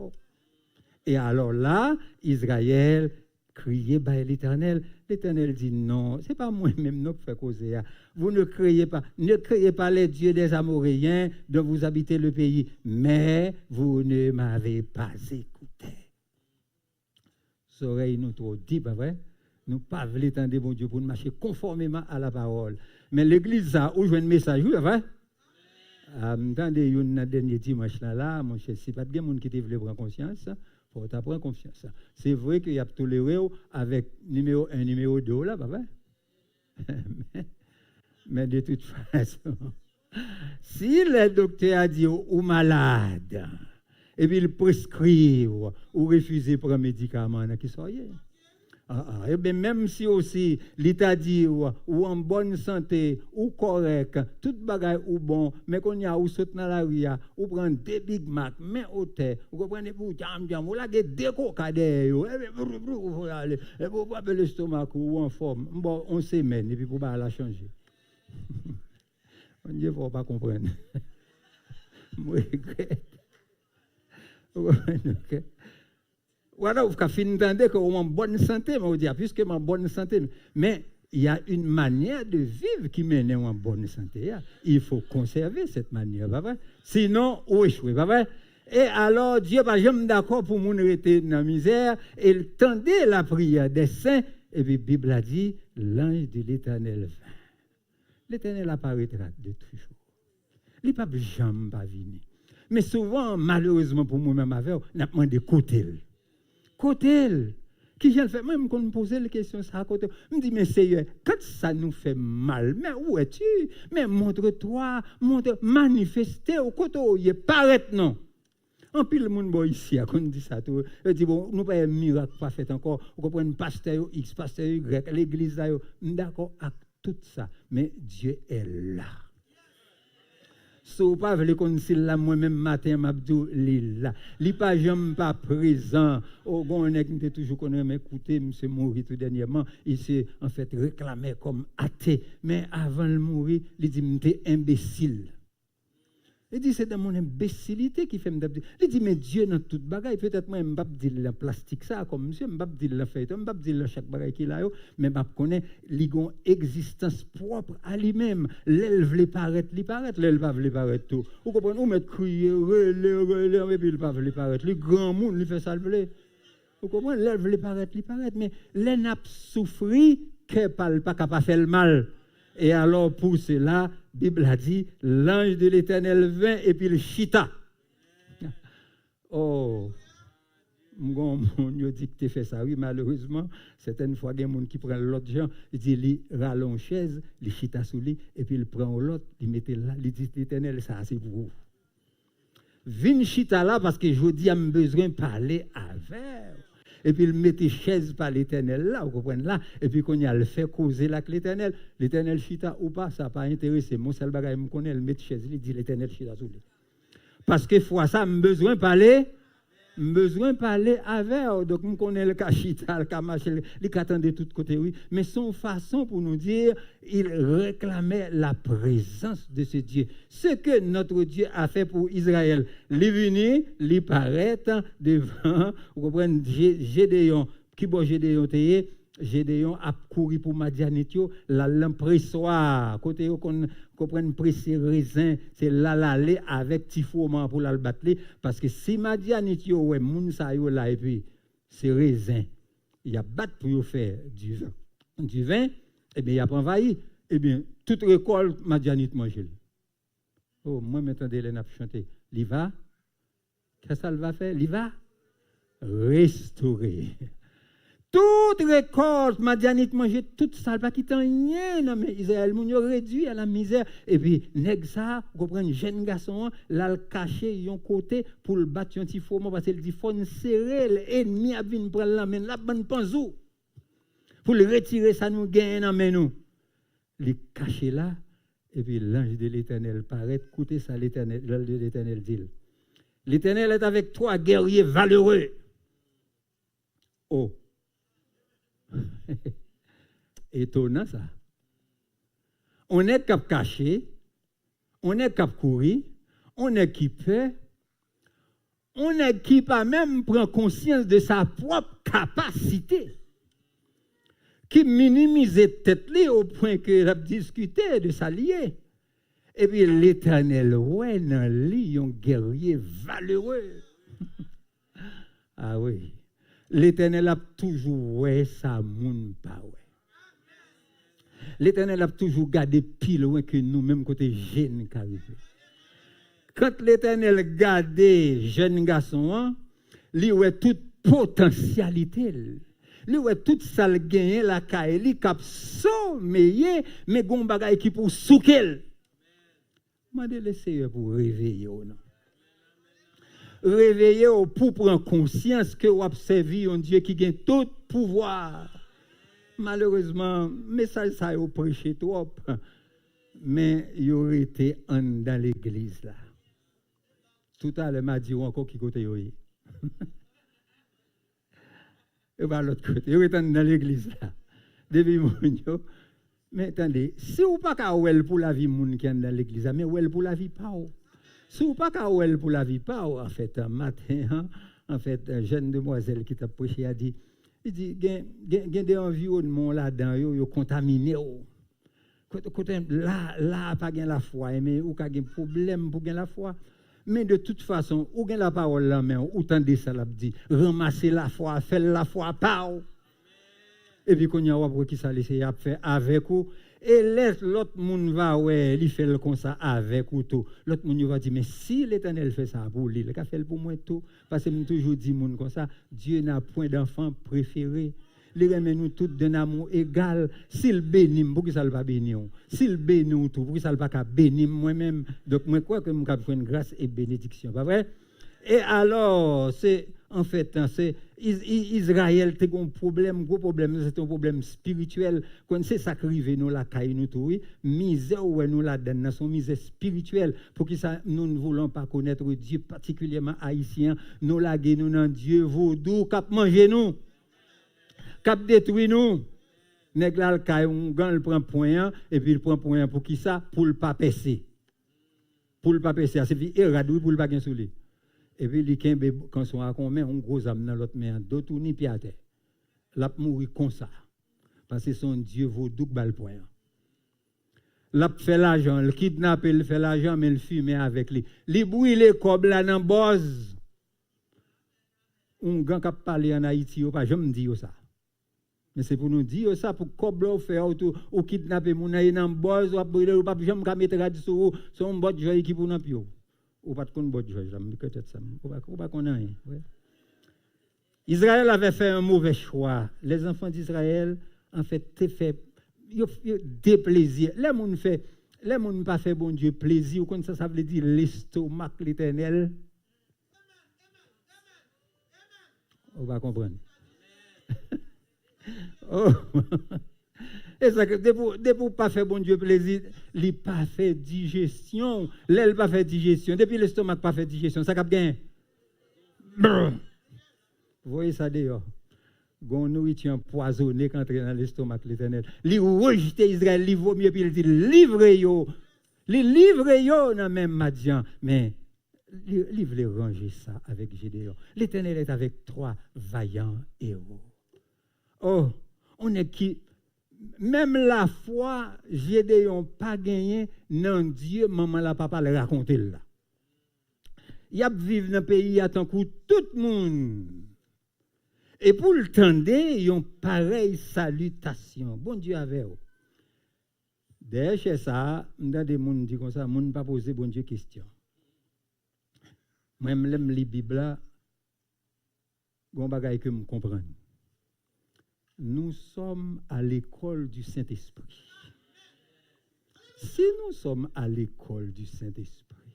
Et alors là, Israël, criez par l'Éternel. L'Éternel dit non, ce n'est pas moi-même qui fais causer. Vous ne créez pas les dieux des Amoréens dont vous habitez le pays, mais vous ne m'avez pas écouté. Oreilles nous trop dit, pas vrai? Nous pas voulons attendre bon Dieu pour nous marcher conformément à la parole. Mais l'église, ça, où je vois un message, oui, vrai? Attendez, il y a un dernier dimanche là, mon cher, si pas de monde qui te veut prendre conscience, il faut prendre confiance. C'est vrai qu'il y a toléré avec numéro 1, numéro 2, là, pas vrai? Mais de toute façon, si le docteur a dit ou malade, et puis il prescrit ou refuse prendre médicament, qui soit et bien même si aussi l'État dit ou en bonne santé ou correct, tout bagage ou bon, mais qu'on y a ou saute dans la rue, ou prendre des Big Mac, mais au thé, ou prenez pour jam, ou la des coca derrière, et pour pas l'estomac ou en forme, bon, on semaine, et puis pour pas la changer. On ne faut pas comprendre. Je regrette. Voilà, vous avez entendre que en bonne santé, mais on dit, puisque en bonne santé, mais il y a une manière de vivre qui mène en bonne santé. Il faut conserver cette manière, pas vrai? Sinon, on échoue, pas vrai? Et alors, Dieu n'est pas jamais d'accord pour nous rester dans la misère. Il tendait la prière des saints, et puis la Bible a dit, l'ange de l'Éternel vint. L'Éternel apparaîtra de toujours. Il ne peut jamais pas venir. Mais souvent, malheureusement pour moi-même, on a demandé côté. Côté. Qui j'ai fait, même quand on me posait les questions, ça à côté. Je me dis, mais Seigneur, quand ça nous fait mal, mais où es-tu? Mais montre-toi, manifeste au côté où il paraît non. En plus, le monde ici, quand on dit ça, il dit, bon, nous pas un miracle pas fait encore. Vous comprenez, pasteur X, pasteur Y, l'église là, d'accord avec tout ça. Mais Dieu est là. Si vous ne voulez pas qu'on là, moi-même, matin, m'abdou, là. Il n'est pas jamais pas présent. On est toujours qu'on aime écouter, M. Mourir tout dernièrement. Il s'est en fait réclamé comme athée. Mais avant de mourir, il dit, je suis imbécile. Il dit, c'est dans mon imbécilité qui fait m'abdou. Il dit, mais Dieu dans toute bagaille, peut-être moi, je ne vais pas dire le plastique ça, comme monsieur, je ne vais pas dire le feuilleton, je ne vais pas dire chaque bagaille qu'il a, mais je connais une existence propre à lui-même. L'élève les paraître, l'élève pas les paraître tout. Vous comprenez? Vous mettez crier, relais, et puis il pas les paraître. Le grand monde, il fait ça le blé. Vous comprenez? L'élève les paraître, mais les n'a souffri, qu'elle ne pas capable de faire le mal. Et alors, pour cela, la Bible a dit, l'ange de l'Éternel vint et puis le chita. Oh, mon Dieu dit que tu fais ça. Oui, malheureusement, certaines fois, il y a des gens qui prennent l'autre gens, il dit, il rallonge chaise, il chita sous lui, et puis il prend l'autre, il met là, il dit, l'Éternel, ça c'est pour vous. Viens chita là parce que je dis, j'ai besoin de parler avec. Et puis il mettait chaise par l'Éternel là, vous comprenez là, et puis qu'on y a le fait causer là avec l'Éternel, l'Éternel chita ou pas, ça n'a pas intéressé. Mon seul bagage, je connais, il met chaise, il dit l'Éternel chita sous lui. Parce que fois ça, j'ai besoin de parler avec, donc je connais le cas chita, le cas machin, il attendait de tous côtés, oui, mais son façon pour nous dire, il réclamait la présence de ce Dieu. Ce que notre Dieu a fait pour Israël, il est venu, il paraît devant, vous comprenez, Gédéon, qui bon Gédéon a couru pour Madianitio, l'impressoir, côté qu'on comprenne presser raisin, c'est là l'aller avec petit fourment pour la battre, parce que si Madianitio, ouais, moun sa yo là, et puis c'est raisin, il y a battre pour faire du vin, et bien il y a pas envahi, et bien toute récolte Madianit mange. Oh, moi maintenant il n'a pas chanté, il va, qu'est-ce que ça va faire? Il va restaurer. Toute récolte, Madianite mangeait toute ça, pas quitter rien, non, mais Israël, moun yo réduit à la misère. Et puis, nèg ça, vous comprenez, jeune garçon, là, le caché, yon côté, pour le battre un petit fourment, parce qu'il dit, faut serrer, l'ennemi a venu prendre la main, la bonne panzou. Pour le retirer, ça nous gagne, non, mais nous. Il caché là, et puis l'ange de l'Éternel paraît, écoutez ça, l'Éternel, l'ange de l'Éternel dit, l'Éternel est avec toi, guerrier valeureux. Oh. Étonnant ça. On est cap caché, on est cap courir, on est qui peut, on est qui pas même prend conscience de sa propre capacité, qui minimise tête au point que a discuté de s'allier. Et puis l'Éternel, ouais, dans lui, un guerrier valeureux. Ah oui. L'Éternel a toujours ouais ça moun pas ouais. l'Éternel a toujours gardé pile loin que nous, même côté jeune qu'arrivé. Quand l'Éternel gardait jeune garçon, lui ouais toute potentialité. Lui ouais toute ça le gagner la caille, cap sommeiller, mais gon bagay qui pour soukel. Mandez le Seigneur pour réveiller non. Réveiller pour prendre conscience que vous avez servi un Dieu qui a tout pouvoir. Malheureusement, message ça est prêché trop, mais il aurait été dans l'église là. Tout à l'heure, m'a dit encore qui côté yo. Et va l'autre côté, il est dans l'église là. Depuis mon yo. Mais attendez, si vous pas ka ouel pour la vie moun qui est dans l'église, mais ouel pour la vie pas. Si vous pas ka ouel pour la vie pas, en fait un matin, en fait jeune demoiselle qui t'a prêché a dit, il dit gen des environnements là-dedans yo contaminé. Côté là pas gen la foi, mais ou ka gen problème pour gen la foi. Mais de toute façon, ou gen la parole là mais ou tendez ça l'a dit, ramasser la foi, faire la foi pas. Et puis, qu'on y a qui ça laissé à faire avec vous. Et laisse l'autre monde va, ouais, il fait comme ça avec vous tout. L'autre monde va dire, mais si l'Éternel fait ça pour lui, il a fait pour moi tout. Parce que je toujours dis monde comme ça, Dieu n'a point d'enfant préféré. Il remet nous tous d'un amour égal. S'il bénit, pour qu'il ne va pas bénir. S'il bénit tout, pour qu'il ne va pas bénir moi-même. Donc, moi, je crois que je vais faire une grâce et bénédiction. Pas vrai? Et alors, c'est. En fait, c'est Israël a un problème, gros problème, c'est un problème spirituel. Quand c'est ça qui arrive, nous la caille, nous tout, misère où nous la donne, son misère spirituelle. Pour que ça, nous ne voulons pas connaître Dieu, particulièrement haïtien, nous la nous dans Dieu vaudou, cap manger nous, cap détruire nous. Nèg la caille, on gagne, prend point, et puis il prend point pour qui ça? Pour le pas percer. Pour le pas percer, c'est dit, et radou pour le pas gain sous lui. Et puis, quand on a combien, on gros âme dans l'autre main, d'autres tourner pied à terre. L'a mourir comme ça. Parce que son Dieu vaudou bal point. L'a fait l'argent, le kidnappe, il fait l'argent, mais il fume avec lui. Il brûle les cobles là dans Boz. On gars qui parle en Haïti, pas jamais dit ça. Mais c'est pour nous dire ça, pour coble faire ou kidnapper mon dans Boz, ou brûler, ou pas jamais mettre radio sur son bot joie qui pour nous pio. Ou pas de bon George, peut-être ça. Ou pas qu'on a rien. Israël avait fait un mauvais choix. Les enfants d'Israël, en fait, des plaisirs. Les gens ne pas fait bon Dieu plaisir. Ou ça veut dire l'estomac l'Éternel. On va comprendre. Oh. Et ça que depuis pas faire bon Dieu plaisir, il pas fait digestion, l'aile pas fait digestion, depuis l'estomac pas fait digestion, ça cap gain. Vous voyez ça d'ailleurs. Gon nourriture empoisonnée qui entre dans l'estomac l'Éternel. Il rejette Israël, il vaut mieux puis il dit livrez yo dans même Madian, mais il voulait ranger ça avec Gédéon. L'Éternel est avec 3 vaillants héros. Oh, on est qui même la foi, Gédéon pas gagné, non Dieu, maman la papa le raconter là. Il y a vivre dans le pays à tant coup tout le monde. Et pour le tendre, ils ont pareille salutation. Bon Dieu avec eux. Derrière ça, dans des gens disent comme ça, ne pas poser bon Dieu question. Moi, j'aime les Bibles, bon bagay que me comprendre. Nous sommes à l'école du Saint-Esprit. Si nous sommes à l'école du Saint-Esprit,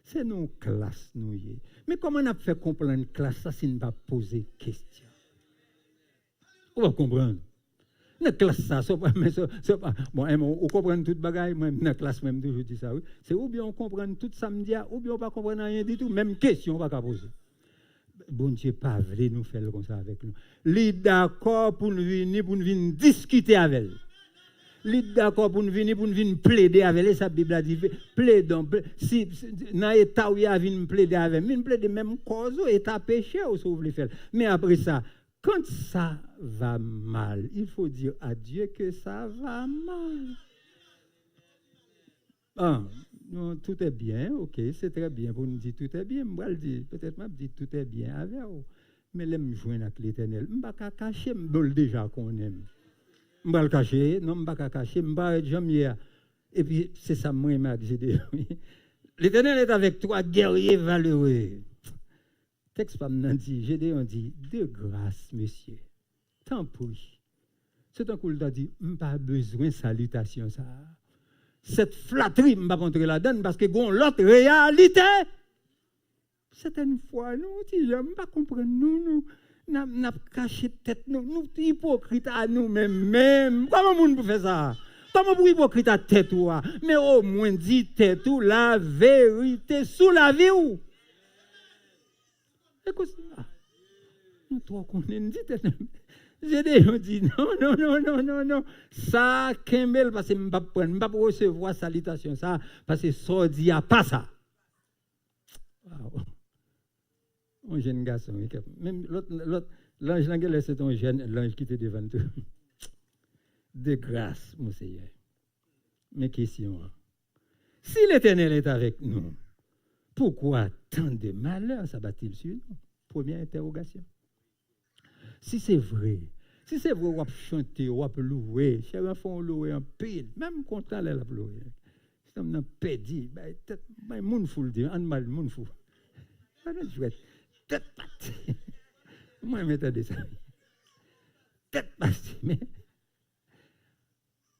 c'est nos classes nous. Mais comment on a fait comprendre une classe ça si on ne pas poser question? On va comprendre. Dans la classe ça, c'est pas bon, on comprend toute bagaille, même dans la classe même toujours dis ça oui. C'est ou bien on comprend tout samedi ou bien on pas comprendre rien du tout, même question on va pas poser. Bon Dieu pas voulu nous faire comme ça avec nous. Il est d'accord pour nous venir discuter avec elle. Il est d'accord pour nous venir plaider avec elle. Sa Bible a dit plaidons. Si dans l'état où il a venir plaider avec elle, plaider même cause état péché ou ça vous voulez faire. Mais après ça, quand ça va mal, il faut dire à Dieu que ça va mal. Ah, non, tout est bien, ok, c'est très bien. Vous nous dites tout est bien, moi je dis, peut-être moi je dis tout est bien avec vous. Mais je me joindre avec l'Éternel. Je ne vais pas cacher, je déjà qu'on aime. Je vais le cacher. Non, je ne vais pas le cacher. Je ne vais pas jamais. Et puis, c'est ça, moi, je m'ai dit. L'Éternel est avec toi, guerrier valeureux. Texte pas me dit, Gédéon dit, de grâce, monsieur. Tant pis. C'est un coup de dit, je n'ai pas besoin de salutation, ça. Cette flatterie, je ne vais pas montrer la donne parce que bon, l'autre réalité. Certaines fois, nous, je ne vais pas comprendre, nous avons caché tête, nous hypocrites à nous-mêmes. Comment on peut faire ça? Comment pour hypocrite à tête ou? Mais au moins dit tête ou la vérité sous la vie ou? Écoute ça. Nous trois qu'on dit tête. J'ai dit non. Ça, Kemel, parce que je ne vais pas recevoir salutation, ça, parce que ça dit à pas ça. Wow. Un jeune garçon, même l'ange l'anglais, c'est un jeune, l'ange qui était devant toi. De grâce, mon Seigneur. Mes questions. Si l'Éternel est avec nous, pourquoi tant de malheurs s'abattent-ils sur nous? Première interrogation. Si c'est vrai, on va chanter, on va louer, cher enfant, on louer en pile, même content, elle a loué. Si on a pédi, ben, moun fou le dit, en mal, moun fou. Tête partie. Moi, je m'attendais ça. Tête partie.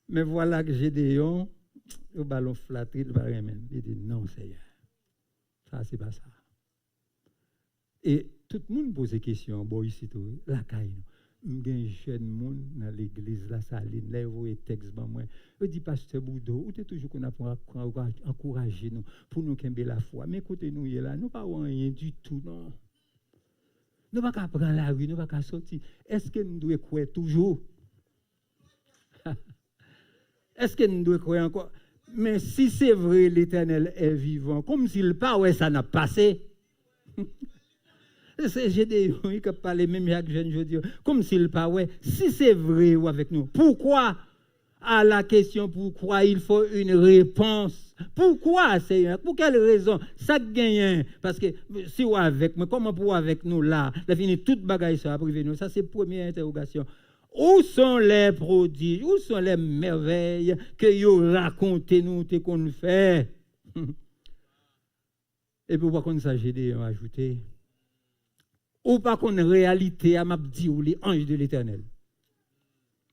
Mais voilà que Gédéon, au ballon flatté, il dit non, Seigneur. Ça, c'est pas ça. Et tout le monde pose des questions. Bon, ici, tout, la caille. Il y a un jeune monde dans l'église, la saline, là, il voit texte, moi. Il dit, Pasteur Boudou, où tu es toujours qu'on a pour encourager nous, pour nous qu'aimer la foi. Mais écoutez, nous, là, nous pas rien du tout, non. Nous ne pouvons pas prendre la rue, nous ne pouvons pas sortir. Est-ce que nous devons croire toujours? Est-ce que nous devons croire encore? Mais si c'est vrai, l'Éternel est vivant, comme s'il pas, ouais, ça n'a passé. C'est Gédéon qui parle même avec jeune jeudi, comme s'il pas, ouais, si c'est vrai ou avec nous. Pourquoi? À la question pourquoi, il faut une réponse. Pourquoi, Seigneur? Pour quelle raison? Ça gagne. Parce que si vous avec moi, comment pour avec nous là? La fini toute bagaille ça privé nous. Ça c'est la première interrogation. Où sont les prodiges? Où sont les merveilles que vous racontez nous qu'on fait? Et pourquoi qu'on s'agit d'ajouter? Ou pas qu'on réalité à m'a dit ou les anges de l'Éternel.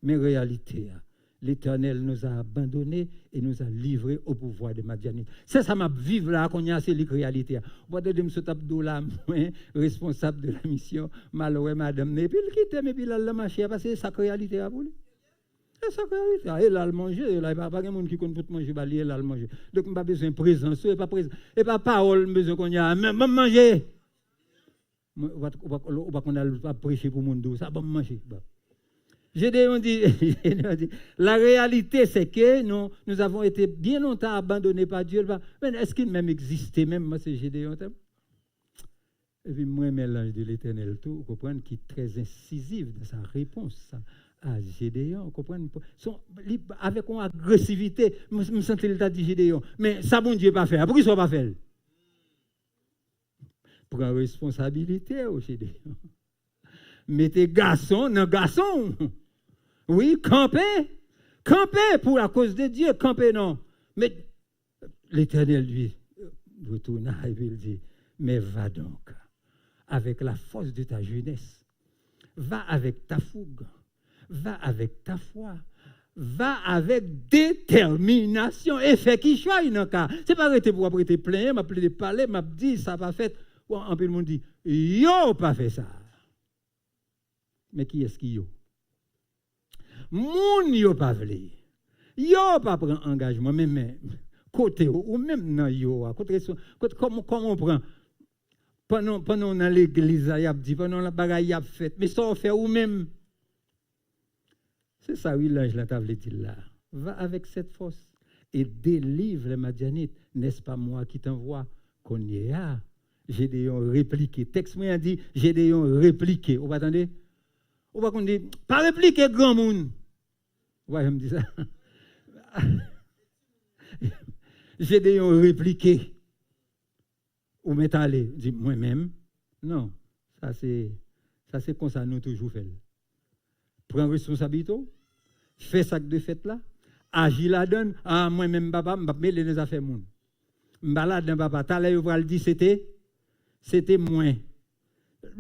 Mais réalité, l'Éternel nous a abandonnés et nous a livrés au pouvoir de Madianite. C'est ça m'a vivre là qu'on y a c'est la réalité. Vous voyez me sauter là responsable de la mission malheureux madame et puis il quitte mais puis là la marché parce que c'est sa réalité à vous. C'est sa réalité. Et là le manger là pas de monde qui connaît pour manger balier là le manger. Donc pas besoin de présence et pas parole besoin qu'on y a même manger. On va qu'on a prêcher pour le monde ça va manger. Gédéon dit, la réalité c'est que nous avons été bien longtemps abandonnés par Dieu. Mais est-ce qu'il même existait même, moi c'est Gédéon? Et puis moi, l'ange de l'Éternel, tout, vous comprenez, qui est très incisif dans sa réponse à Gédéon, vous comprenez, avec une agressivité, je me sens qu'il a dit Gédéon, mais ça bon Dieu pas fait, pourquoi il ne pas fait? Prends responsabilité au Gédéon. Mettez garçon dans garçon. Oui, camper pour la cause de Dieu, camper non. Mais l'Éternel lui retourne et il dit, mais va donc avec la force de ta jeunesse, va avec ta fougue, va avec ta foi, va avec détermination et fais qu'il choisit dans le cas. C'est pas arrêter pour prêter plein, m'a plaider parler, m'a dit ça va fait. En peu le monde dit, yo pas fait ça. Mais qui est-ce qui yo? Moun yo pas vle. Yo pas prend engagement même côté ou même dans yo côté comment on prend pendant dans l'église y a dit pendant la bagaille y a fait mais ça on fait ou même. C'est ça oui l'ange là t'a vle dire là. Va avec cette force et délivre les Madianites, n'est-ce pas moi qui t'envoie qu'on y a. Gédéon répliqué. Texte moi dit Gédéon répliqué. Vous attendez? On va qu'on dit pas répliquer grand monde. Ouais, je me dis ça. Gédéon répliqué. Ou m'étaler, dit moi-même. Non, ça c'est comme ça nous toujours fait. Prends responsabilité, Fais ça que de fait là. Agis la donne. Ah, moi-même, papa, je vais les affaires moun. Je vais là dans papa. T'as l'air, vous dire, c'était moi.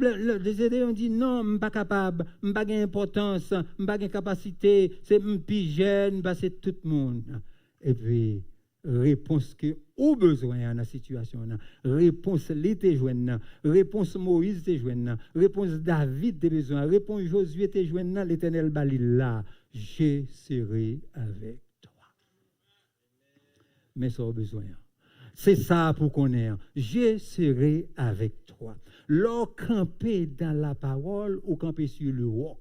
On dit non, je ne suis pas capable, je n'ai pas d'importance, je n'ai pas de capacité, c'est plus jeune, c'est tout le monde. Et puis, réponse que au besoin dans la situation, réponse l'été joine, réponse Moïse te joine, réponse David te besoin, réponse Josué te joine, l'Éternel bali là, je serai avec toi. Mais ça a besoin. C'est ça pour qu'on ait. Je serai avec toi. L'or camper dans la parole ou camper sur le roc.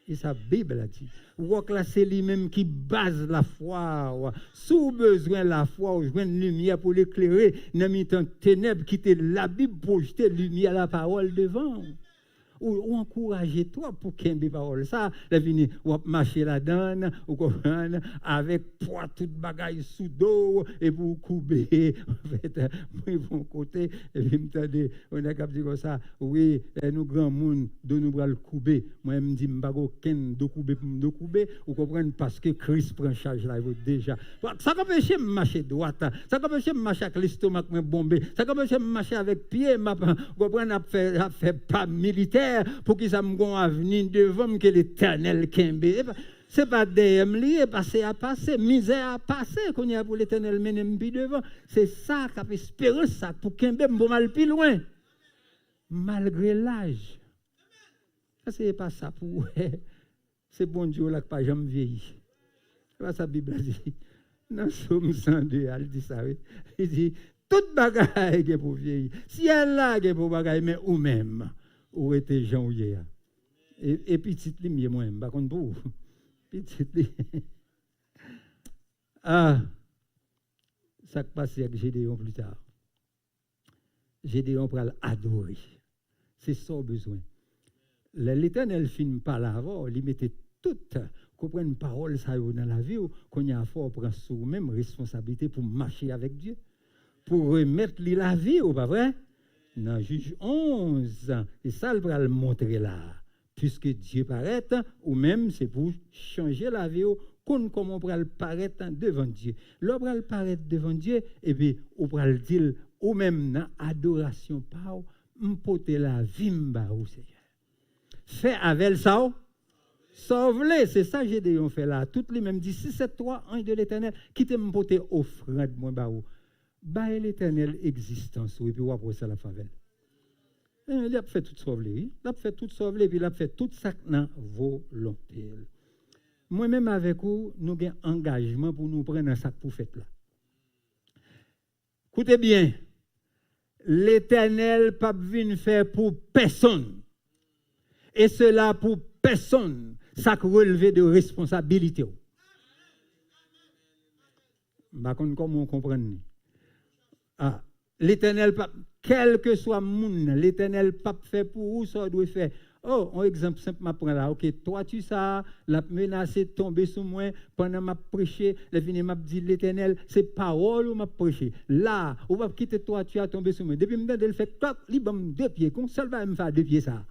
Et sa Bible a dit. Roc là, c'est lui-même qui base la foi. Sous besoin la foi, ou joindre lumière pour l'éclairer, dans le temps ténèbres, quitter la Bible, projeter lumière la parole devant. Ou encourager toi pour qu'il y ait des paroles. Ça, la vini, ou marcher là-dedans, ou comprendre, avec poids, toute bagaille sous dos, et pour couper, en fait, moi, bon côté, et puis, m'tendez, on a capté comme ça, oui, nous, grands monde, de nous bras le couper. Moi, je me dis, je ne aucun de couper pour me couper, ou comprendre, parce que Christ prend charge là, déjà. Ça empêche de marcher droite, ça empêche de marcher avec l'estomac bombé, ça empêche de marcher avec pied, vous comprenez, à faire pas militaire. Pour qu'ils aient un avenir devant que l'Éternel kembe. Ce n'est pas des liés, passer à passer, misère à passer, qu'on y a pour l'Éternel menem puis devant. C'est ça qui a espéré ça, pour kembe bon mal plus loin. Malgré l'âge. Ça, ce n'est pas ça pour. C'est bon Dieu là qui n'a pas jamais vieilli. C'est pas ça la Bible dit. Dans Somme 102, elle dit ça, oui. Il dit, toute bagaille est pour vieillir. Si elle là est pour bagaille, mais ou même. Où était Jean hier? Et petit li mieux moi, par contre pour petit li. Ah, ça qui passe avec Gédéon plus tard. Gédéon pour l'adorer. C'est ça le besoin. L'Éternel finit par l'avant, il mettait toute comprendre parole ça dans la vie qu'on y a fort prendre sur même responsabilité pour marcher avec Dieu, pour remettre la vie ou pas vrai? Dans Juge 11, et ça, il va le montrer là. Puisque Dieu paraît, ou même c'est pour changer la vie, comment on peut le paraître devant Dieu. L'on peut le paraître devant Dieu, et puis on peut le dire, ou même dans l'adoration, par m'porter la vie, au Seigneur. Fait avec ça, sauve-les, c'est ça que j'ai fait là. Toutes les mêmes dit, si c'est toi, ange de l'Éternel, qui te m'porter offrande, moi, bah, l'Éternel existence, et puis après ça la favelle. Il a fait tout sauver, il a fait tout sauver, puis il a fait tout ça dans volonté. Moi-même avec vous, nous avons un engagement pour nous prendre un sac pour faire là. Écoutez bien, l'Éternel pas venir faire pour personne. Et cela pour personne, ça relevé de responsabilité. Par contre, comment on comprend? Ah, l'Éternel, quel que soit le monde, l'Éternel pas fait pour vous, ça doit faire. Oh, un exemple simple, je prends là. Ok, toi, tu sais, la menacé de tomber sur moi pendant ma prêché, le vini m'a dit l'Éternel, c'est parole ou m'a prêché. Là, on va quitter toi, tu as tombé sur moi. Depuis que je fais clac, il va me deux pieds, qu'on seul va me faire deux pieds ça.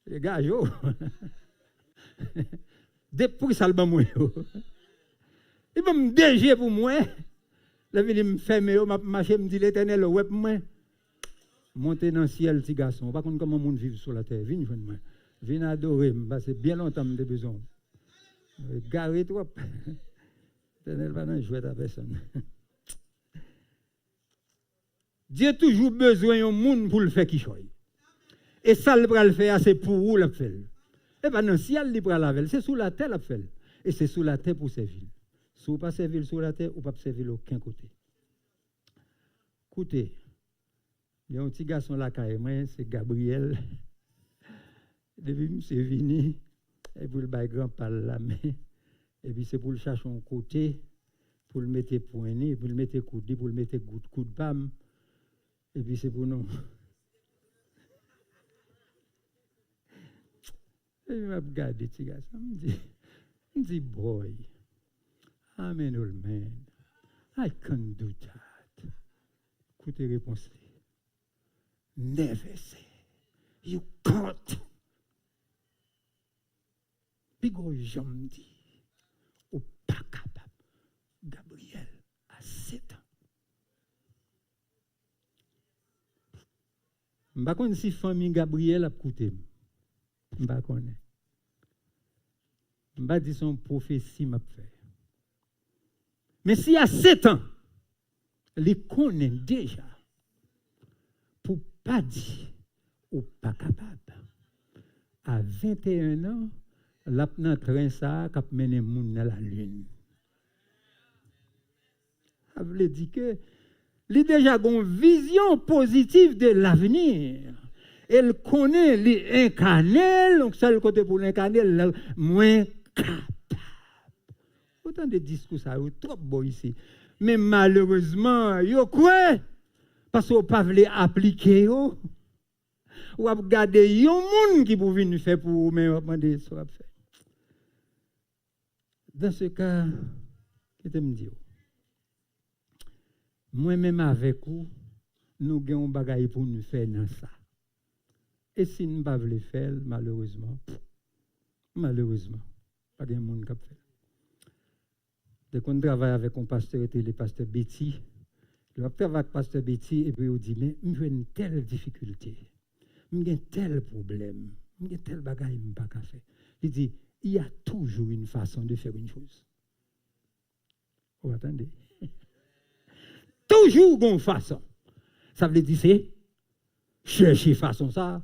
Les gars, yo. Depuis ça, le bon moi. Il va me déger pour moi. Là, il me ferme, il m'a marché, me dit l'Éternel, ouais, pour moi. Montez dans le ciel, petit garçon. Par contre, comment le monde vit sur la terre? Viens, moi. Viens adorer, parce que bien longtemps, j'ai besoin. Garez toi. L'Éternel va pas jouer à personne. Dieu a toujours besoin d'un monde pour le faire qui choisit. Et ça, il va le faire, c'est pour vous le faire. Et bien, non, si elle libère la veille, c'est sous la terre la fait. Et c'est sous la terre pour servir. Si vous ne pas servir sous la terre, vous ne pas servir de aucun côté. Écoutez, il y a un petit garçon là, c'est Gabriel. Depuis c'est venu, et pour le bail grand par la main. Et puis c'est pour le chercher un côté, pour le mettre poignet, pour le mettre coude, pour le mettre coup de bam. Et puis c'est pour nous. Et je m'a regardé, petit garçon, il me dit, boy, I'm an old man. I can't do that. Écoutez, réponse. Never say. You can't. Puis gros j'aime dit, ou pas capable. Gabriel a 7 ans. Je ne sais pas si famille Gabriel a écouté. Je ne sais pas. Je ne sais pas si son prophétie m'a fait. Mais s'il y a 7 ans, il connaît déjà pour pas dire ou pas capable. À 21 ans, l'apna train ça qui mené moun dans la lune. Ça veut dire que il a déjà une vision positive de l'avenir. Elle connaît l'incarné, donc ça le côté pour l'incarner, moins capable. Autant de discours ça, trop beau ici. Mais malheureusement, yo quoi? Parce qu'on pas voulu appliquer yo. Ou ap gade yon moun qui pour venir faire pour vous, mais demander ce qu'on fait. Dans ce cas, qu'est-ce que me dit? Moi-même avec vous, nous avons un bagage pour nous faire dans ça. Et si nous ne pouvons pas le faire, malheureusement, pas de monde qui fait. Dès qu'on travaille avec un pasteur, le pasteur Betty, il va travailler avec le pasteur Betty et puis il dit, mais j'ai une telle difficulté, j'ai un tel problème, j'ai un tel bagage que je ne peux pas faire. Il dit, il y a toujours une façon de faire une chose. Vous attendez? Toujours une façon. Ça veut dire c'est chercher façon ça,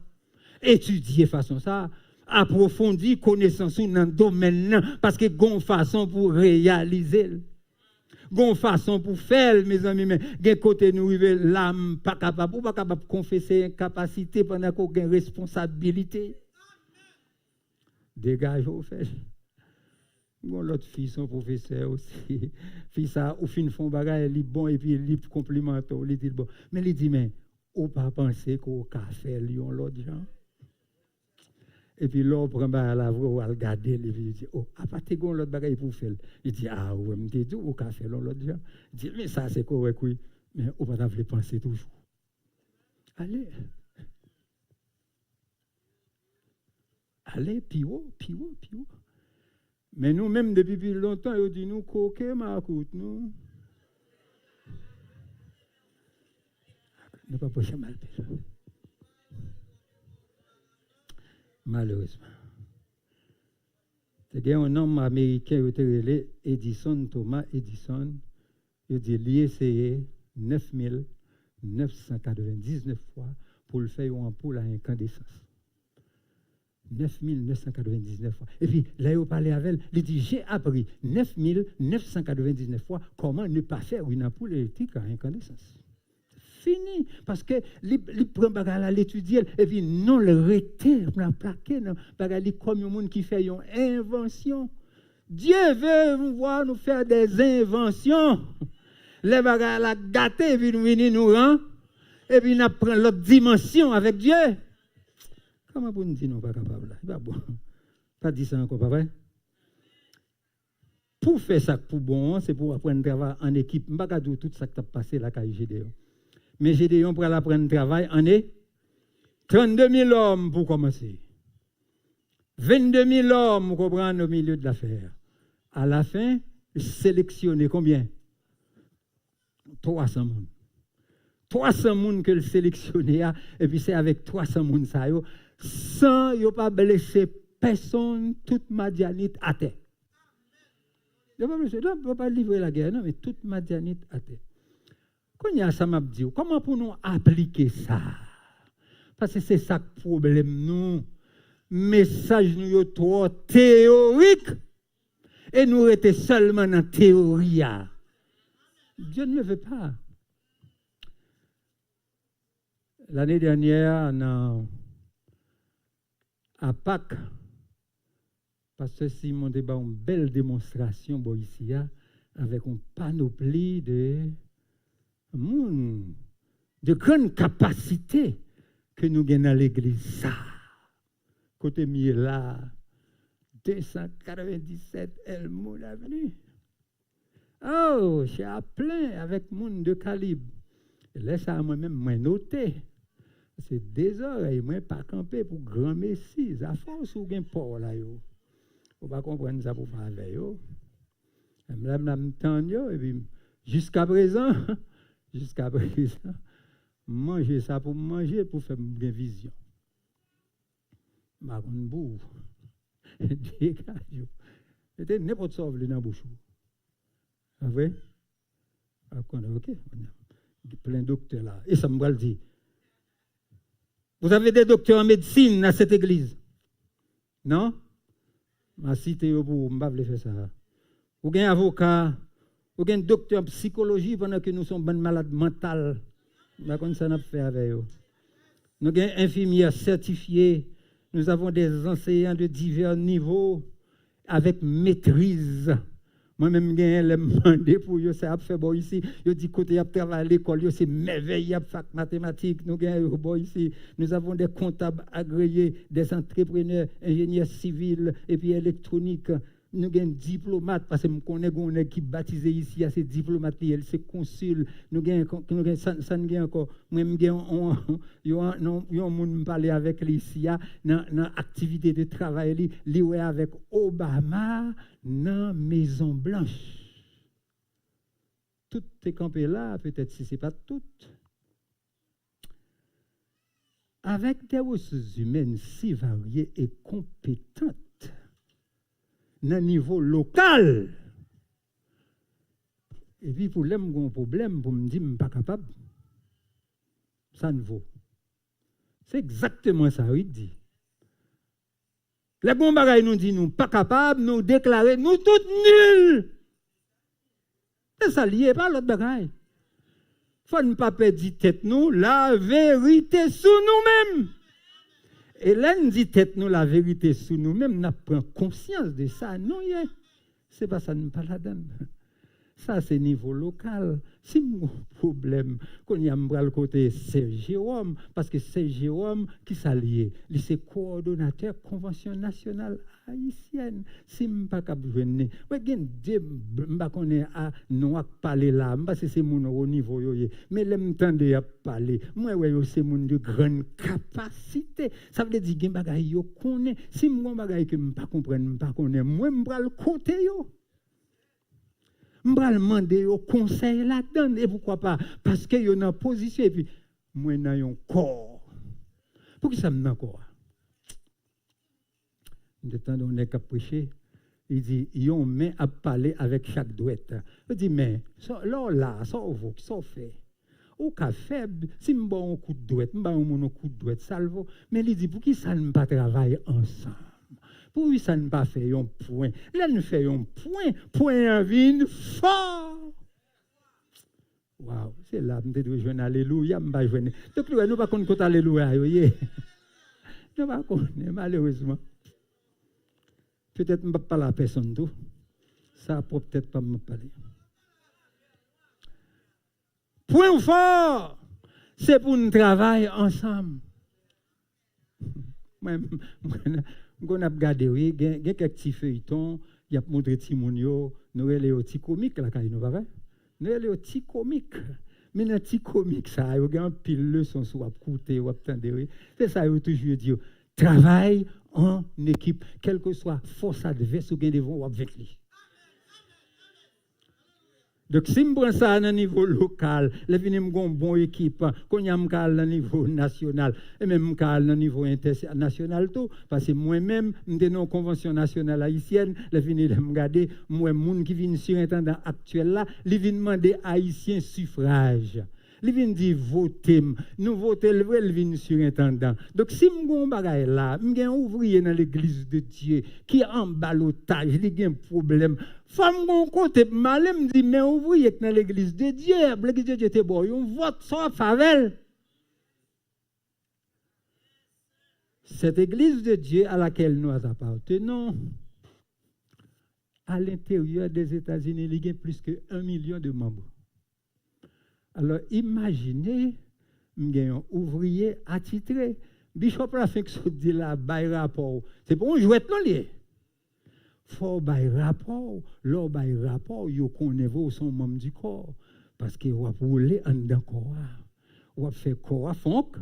étudier façon ça, approfondir connaissance dans le domaine parce que une façon pour réaliser. Une façon pour faire, mes amis, mais d'un côté nous arrivons l'âme pas capable de confesser incapacité pendant qu'on a une responsabilité. Dégage au fait. Bon, l'autre fille, son professeur aussi. Fille ça, au fin fond bagage, il est bon et puis il est complimenté, il dit bon. Mais il dit mais ou pas penser qu'au café lion l'autre gens. Et puis là on prend la voix ou al garder il dit oh à partir de l'autre bagage pour faire. Il dit ah ouais, me dit au café l'autre gens. Il dit mais ça c'est correct oui, mais on pas veut penser toujours. Allez. Allez, puis haut. Mais nous-mêmes, depuis plus longtemps, ils disent nous, coquet, ma coute, nous. Ne pas pocher mal. Malheureusement. C'est un homme américain, il était relé Edison, Thomas Edison. Il dit il a essayé 9999 fois pour le faire en ampoule à incandescence. 9999 fois. Et puis, là, il parlait avec elle, il dit, j'ai appris 9999 fois comment ne pas faire une ampoule électrique à incandescence. Fini. Parce que, il prend bagarre à l'étudier, et puis, non, le reté, la plaquer, bagarre comme un monde qui fait une invention. Dieu veut nous voir nous faire des inventions. Les bagarres la gâter, et puis nous venir nous rend, et puis nous prenons l'autre dimension avec Dieu. Comment vous nous dites non pas capable? Pas bon. Pas dit ça encore, pas vrai? Pour faire ça pour bon, c'est pour apprendre à travailler en équipe. Je ne vais pas dire tout ça qui a passé là à Gédéon. Mais Gédéon pour apprendre à travailler en équipe. 32 000 hommes pour commencer. 22 000 hommes pour prendre au milieu de l'affaire. À la fin, sélectionner combien? 300 personnes. 300 personnes que le sélectionné a, et puis c'est avec 300 personnes ça yo. Sans ne pas blesser personne, toute Madianite à terre. Il ne peut pas livrer la guerre, non, mais toute Madianite à terre. Quand il y a ça, m'a dit, comment pour nous appliquer ça? Parce que c'est ça le problème, nous. Message nous est trop théorique et nous étions seulement dans la théorie. Dieu ne le veut pas. L'année dernière, à Pâques, Pasteur Simon débat une belle démonstration ici, avec une panoplie de grandes capacités que nous avons dans l'église. Ça, côté là, 297 Elmo l'avenue. Oh, j'ai plein avec monde de calibre. Laisse à moi-même noter. C'est des oreilles, moi, pas camper pour grand messie. À force, ou bien port là, yo. Faut pas comprendre ça pour faire avec yo. Et puis, jusqu'à présent, manger ça pour manger, pour faire une vision. Ma grande boue. Dégage. C'était n'importe quoi dans la bouche. Ah oui? Ok. Plein de docteurs là. Et ça me va le dire. Vous avez des docteurs en médecine dans cette église? Non? Ma cité pour ne pas faire ça. Ou bien avocat, ou bien docteur en psychologie pendant que nous sommes malades mentales. Comme ça, nous fait avec eux. Nous avons infirmières certifiées. Nous avons des enseignants de divers niveaux avec maîtrise. Moi-même, j'ai demandé pour eux, ça a fait bon ici. Je dis côté à travailler à l'école, c'est merveilleux, fac mathématiques. Nous avons bon ici. Nous avons des comptables agréés, des entrepreneurs, ingénieurs civils et puis électroniques. Nous avons des diplomates, parce que je connais une équipe baptisée ici, c'est diplomate, c'est consul. Nous avons ça encore. Moi-même, j'ai un monde parler avec lui ici, dans l'activité de travail, lui avec Obama, dans la Maison Blanche. Toutes ces campés là, peut-être si ce n'est pas toutes. Avec des ressources humaines si variées et compétentes, dans le niveau local. Et puis, pour l'homme, j'ai un problème, pour me dire que je ne suis pas capable. Ça ne vaut. C'est exactement ça, il dit. Les bons bagailles nous disent, nous ne sommes pas capables, nous déclarer, nous tous nuls. C'est ça lié, pas l'autre bagaille. Il faut ne pas perdre tête nous, la vérité sous nous-mêmes. Et là, nous dit tête nous la vérité sous nous-mêmes, nous prenons conscience de ça. Non, c'est pas ça, nous pas la donne. Ça, c'est niveau local. Si mon problème, qu'on y a le côté Serge Jérôme, parce que Serge Jérôme, qui s'allie, il est coordonnateur Convention nationale haïtienne. Si je ne suis pas capable de venir, je ne pas nous parler là, parce que c'est mon au niveau. Mais je m'entends parler. Moi, c'est mon de grande capacité. Ça veut dire que je connais. Si je ne pas comprendre, je ne connais pas, moi, je vais le côté. Je vais demander au conseil là-dedans. Et pourquoi pas? Parce qu'il y a une position. Et puis, moi, j'ai un corps. Pourquoi ça me corps? De temps on est qu'à prêcher, il dit, ils ont main à parler avec chaque douette. Il dit, mais, là, ça vaut, ça fait. Au cas faible, si je me un coup de douette, je me un coup de douette, ça le vaut. Mais il dit, pour qui ça ne pas travailler ensemble? Pour lui, ça ne pas faire un point. Là, nous faisons un point en vie fort. Waouh, c'est là, nous devons jouer alléluia, nous ne jouer. Donc, nous ne pas connaître alléluia. Nous ne pas connaître, malheureusement. Peut-être que je ne vais pas parler à personne tout. Ça peut peut-être pas me parler. Point fort, c'est pour nous travailler ensemble. On a regardé, oui, il y a quelques petits feuilletons, il y a montré petit mounio, nous avons les petits comiques là, nous pas vrai? Nous avons les petits comiques. Mais dans les petits comiques, ça, il y a un pile de leçons sur écouter, ou attendre. C'est ça, il toujours dit, travail en équipe, quelle que soit force adverse ou bien devant avec lui. Donc, si je prends ça à un niveau local, je vais une bonne équipe, quand je vais à un niveau national, et même à un niveau international, tout, parce que moi-même, je suis dans une convention nationale haïtienne, je vais regarder, moi, les gens qui viennent sur l'intendant actuel là, ils viennent demander haïtien suffrage. Ils viennent dire voter, nous votons le vrai, ils viennent sur l'intendant. Donc, si je suis là, je suis un ouvrier dans l'église de Dieu qui est en balotage, il y a un problème. Femme mon côté malé me dit mais ouvrier dans l'église de Dieu, l'église de Dieu était bon, on vote sans faveur. Cette église de Dieu à laquelle nous appartenons, à l'intérieur des États-Unis, il y a plus que 1 million de membres. Alors imaginez, un ouvrier attitré. Bishop la fait que ce dit là, bail rapport. C'est pour un jouet non lié. Faut bail rapport, leur bail rapport, yo connaît vous son membre du corps parce que vous rouler en dedans corps. Vous fait corps fonk.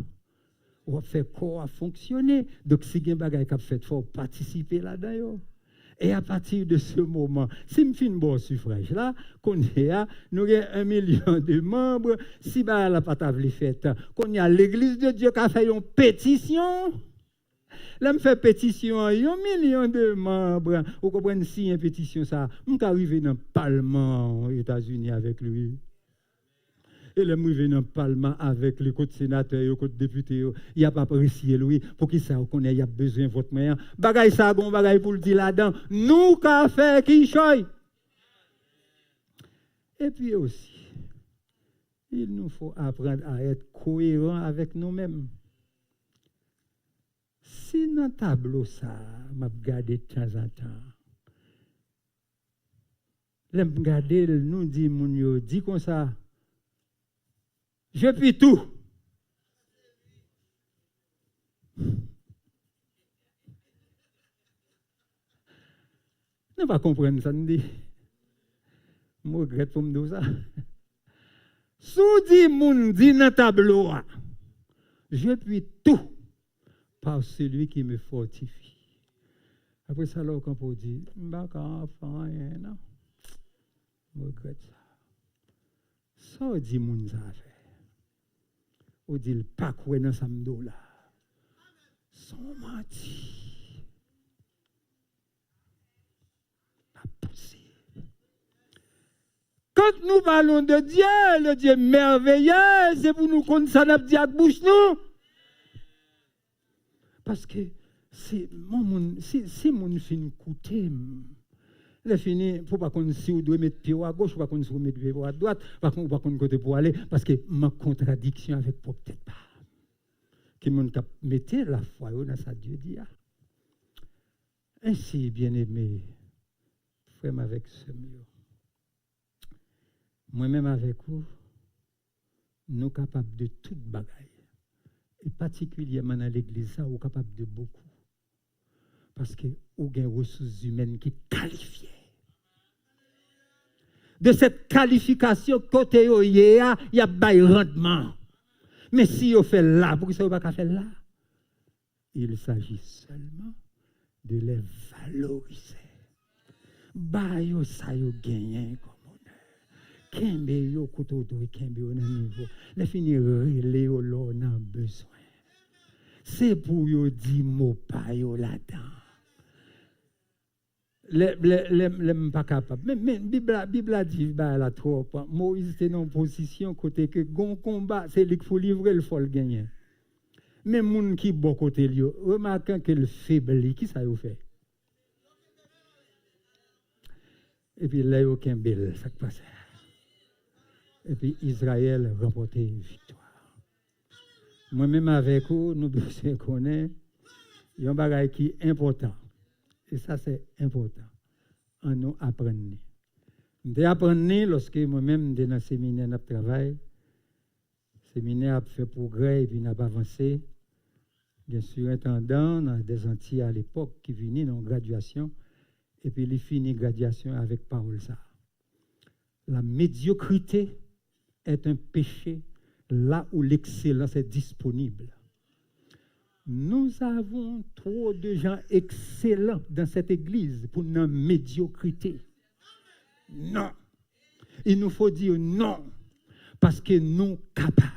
ou fait corps à fonctionner. Donc, si il y a des choses qui fait, il faut participer là-dedans. Et à partir de ce moment, si je fais un bon suffrage là, qu'on a, nous avons 1 million de membres, si la patave est faite, qu'on a l'Église de Dieu qui a fait une pétition. Là, je fais pétition, 1 million de membres. Vous comprenez, si une pétition, ça, je peux arriver dans le Parlement aux États-Unis avec lui. Et là, je vais dans le Parlement avec les côtés sénateurs et les côtés députés. Il n'y a pas apprécié lui pour qu'il sache qu'on a besoin de votre moyen. Bagay ça, bon bagay pour le dire là-dedans. Nous, qu'a fait qui choy. Et puis aussi, il nous faut apprendre à être cohérent avec nous-mêmes. Si dans le tableau, ça, m'a regardé de temps en temps, là, m'a regardé, nous dit, mon dit comme ça, je puis tout. Ne pas comprendre ça, nous dit. Je regrette pour me dire ça. Sous dit, mon dit dans le tableau, je puis tout par celui qui me fortifie. Après ça, là, quand on dit, je ne vais pas faire, non. Je regrette ça. Ça, dit, mon ça fait. On dit, le pas quoi dans sa là. Son menti. Pas possible. Quand nous parlons de Dieu, le Dieu merveilleux, c'est pour nous qu'on s'en a dit à bouche, nous. Parce que c'est mon fin coûté. Le fini, il ne faut pas qu'on si vous devez mettre pied à gauche, pas qu'on si vous mettre pied à droite, pas qu'on côté pour aller, parce que ma contradiction avec peut-être pas. Qui m'ont mette la foi dans sa Dieu dit. Ainsi, bien-aimé, frère avec ce mieux. Moi-même avec vous, nous sommes capables de toute bagaille. Et particulièrement dans l'église, nous sommes capables de beaucoup. Parce que nous avons des ressources humaines qui qualifient. De cette qualification, côté il y a un rendement. Mais si vous faites là, pourquoi ça ne va pas faire là? Il s'agit seulement de les valoriser. Bayo ça yo gagné comme honneur. Kembe yo koto do kembe yo nan niveau. Les finir relé yo l'on a besoin. C'est pour yo di mot pa yo là-dedans. Les pas capable. Mais Bible a dit la trop. Moïse était dans une position côté que gon combat, c'est lui qu'il faut livrer, il faut le gagner. Mais moun qui bon côté lui, remarquant que le faible, qui ça y fait? Et puis là, il y a aucun bel, ça passe. Et puis Israël remporté une victoire. Moi-même avec vous, nous devons connaître, il y a un bagage qui est important. Et ça, c'est important. On nous apprendre. Nous apprenons lorsque moi-même, dans le séminaire, je travaille. Le séminaire a fait progrès et puis n'a pas avancé. Bien sûr, intendant dans des Antilles à l'époque qui venaient dans la graduation. Et puis, il finit la graduation avec parole ça. La médiocrité est un péché là où l'excellence est disponible. Nous avons trop de gens excellents dans cette église pour notre médiocrité. Non. Il nous faut dire non. Parce que nous sommes capables.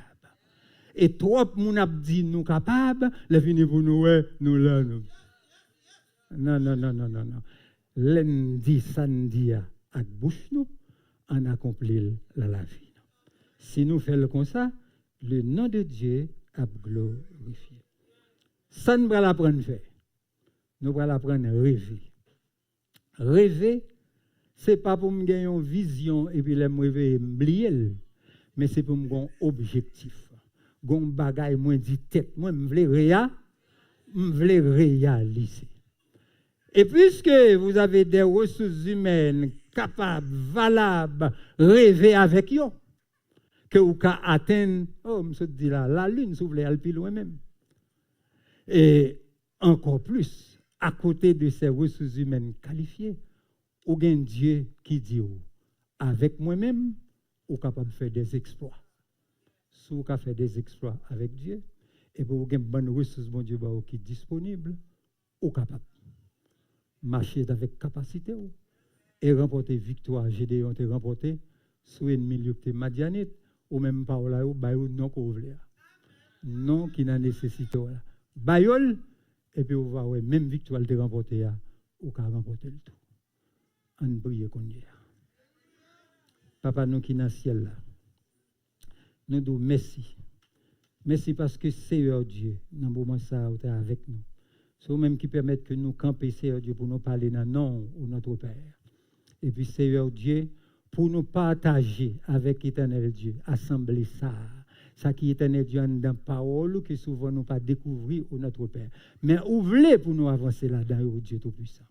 Et trop de gens ont dit nous sommes capables. Les venus pour nous, nous là. Nous. Non. Lundi, samedi, à bouche nous, on accomplit la vie. Si nous faisons comme ça, le nom de Dieu a glorifié. Ça, nous allons l'apprendre à faire. Nous allons l'apprendre à rêver. Rêver, ce n'est pas pour me gagner une vision et puis me rêver oublier, mais c'est pour me gagner un objectif. Un bagage, moi, dit tête, moi, je veux réaliser. Et puisque vous avez des ressources humaines capables, valables, rêver avec eux, que vous pouvez atteindre, je dis là, la lune, si vous voulez aller plus loin même. Et encore plus, à côté de ces ressources humaines qualifiées, il y a un Dieu qui dit, avec moi-même, vous êtes capable de faire des exploits. Si vous pouvez faire des exploits avec Dieu, Et pour vous avoir une bonne ressource, bon Dieu, qui est disponible, ou capable. Marcher avec capacité, et remporter victoire. Gédéon te remporté sur ennemi qui est Madianite, ou même par là, ou non qu'on voulait. Non qui n'a nécessité. Bayol, et puis on va voir, même victoire te remporter, ou qu'à remporter le tout. On prie qu'on y est. Papa, nous qui sommes dans le ciel là, nous disons merci. Merci parce que Seigneur Dieu, dans le moment ça, tu es avec nous. C'est vous-même qui permet que nous campions, Seigneur Dieu, pour nous parler dans le nom de notre Père. Et puis, Seigneur Dieu, pour nous partager avec l'éternel Dieu, assembler ça. Ça qui est éternel Dieu dans la parole, que souvent nous pas découvrir au notre Père. Mais ouvrez pour nous avancer là-dedans, Dieu Tout-Puissant.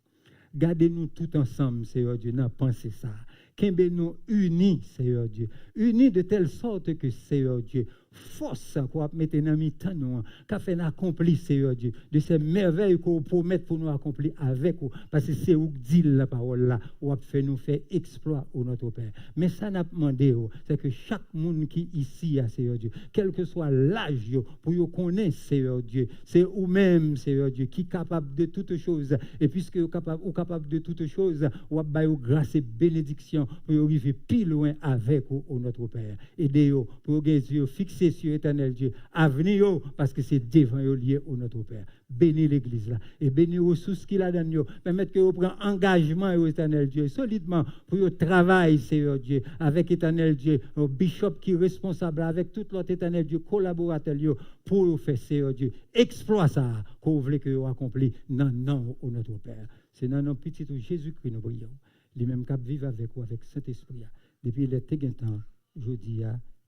Gardez-nous tout ensemble, Seigneur Dieu, dans penser ça. Qu'aimez-nous unis, Seigneur Dieu. Unis de telle sorte que, Seigneur Dieu, force qu'on mettre dans mi-temps nous, qu'a fait accomplir, Seigneur Dieu, de ces merveilles qu'on promet pour nous accomplir avec vous. Parce que c'est où dit la parole là, ou a fait nous faire exploit au notre Père. Mais ça n'a pas demandé, c'est que chaque monde qui est ici, Seigneur Dieu, quel que soit l'âge, pour vous connaître, Seigneur Dieu, c'est vous-même, Seigneur Dieu, qui est capable de toutes choses. Et puisque vous êtes capable de toutes choses, vous avez grâce et bénédiction pour arriver plus loin avec vous, notre Père. Aidez-vous pour que Dieu fixé sur l'éternel Dieu. Avenir, parce que c'est devant vous lié au notre Père. Bénis l'église là. Et bénis les ressources qu'il a dans nous. Permettre que vous preniez engagement au éternel Dieu, solidement, pour vous travailler, Seigneur Dieu, avec l'éternel Dieu, le bishop qui est responsable, avec tout l'autre éternel Dieu, collaborateur, pour vous faire, Seigneur Dieu, exploit ça, que vous voulez que vous accomplissiez dans le nom de notre Père. C'est dans notre petit Jésus-Christ, nous prions. Les mêmes cap vivent avec vous, avec Saint-Esprit. Depuis les temps, je dis,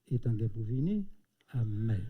et tant pour venir. Amen.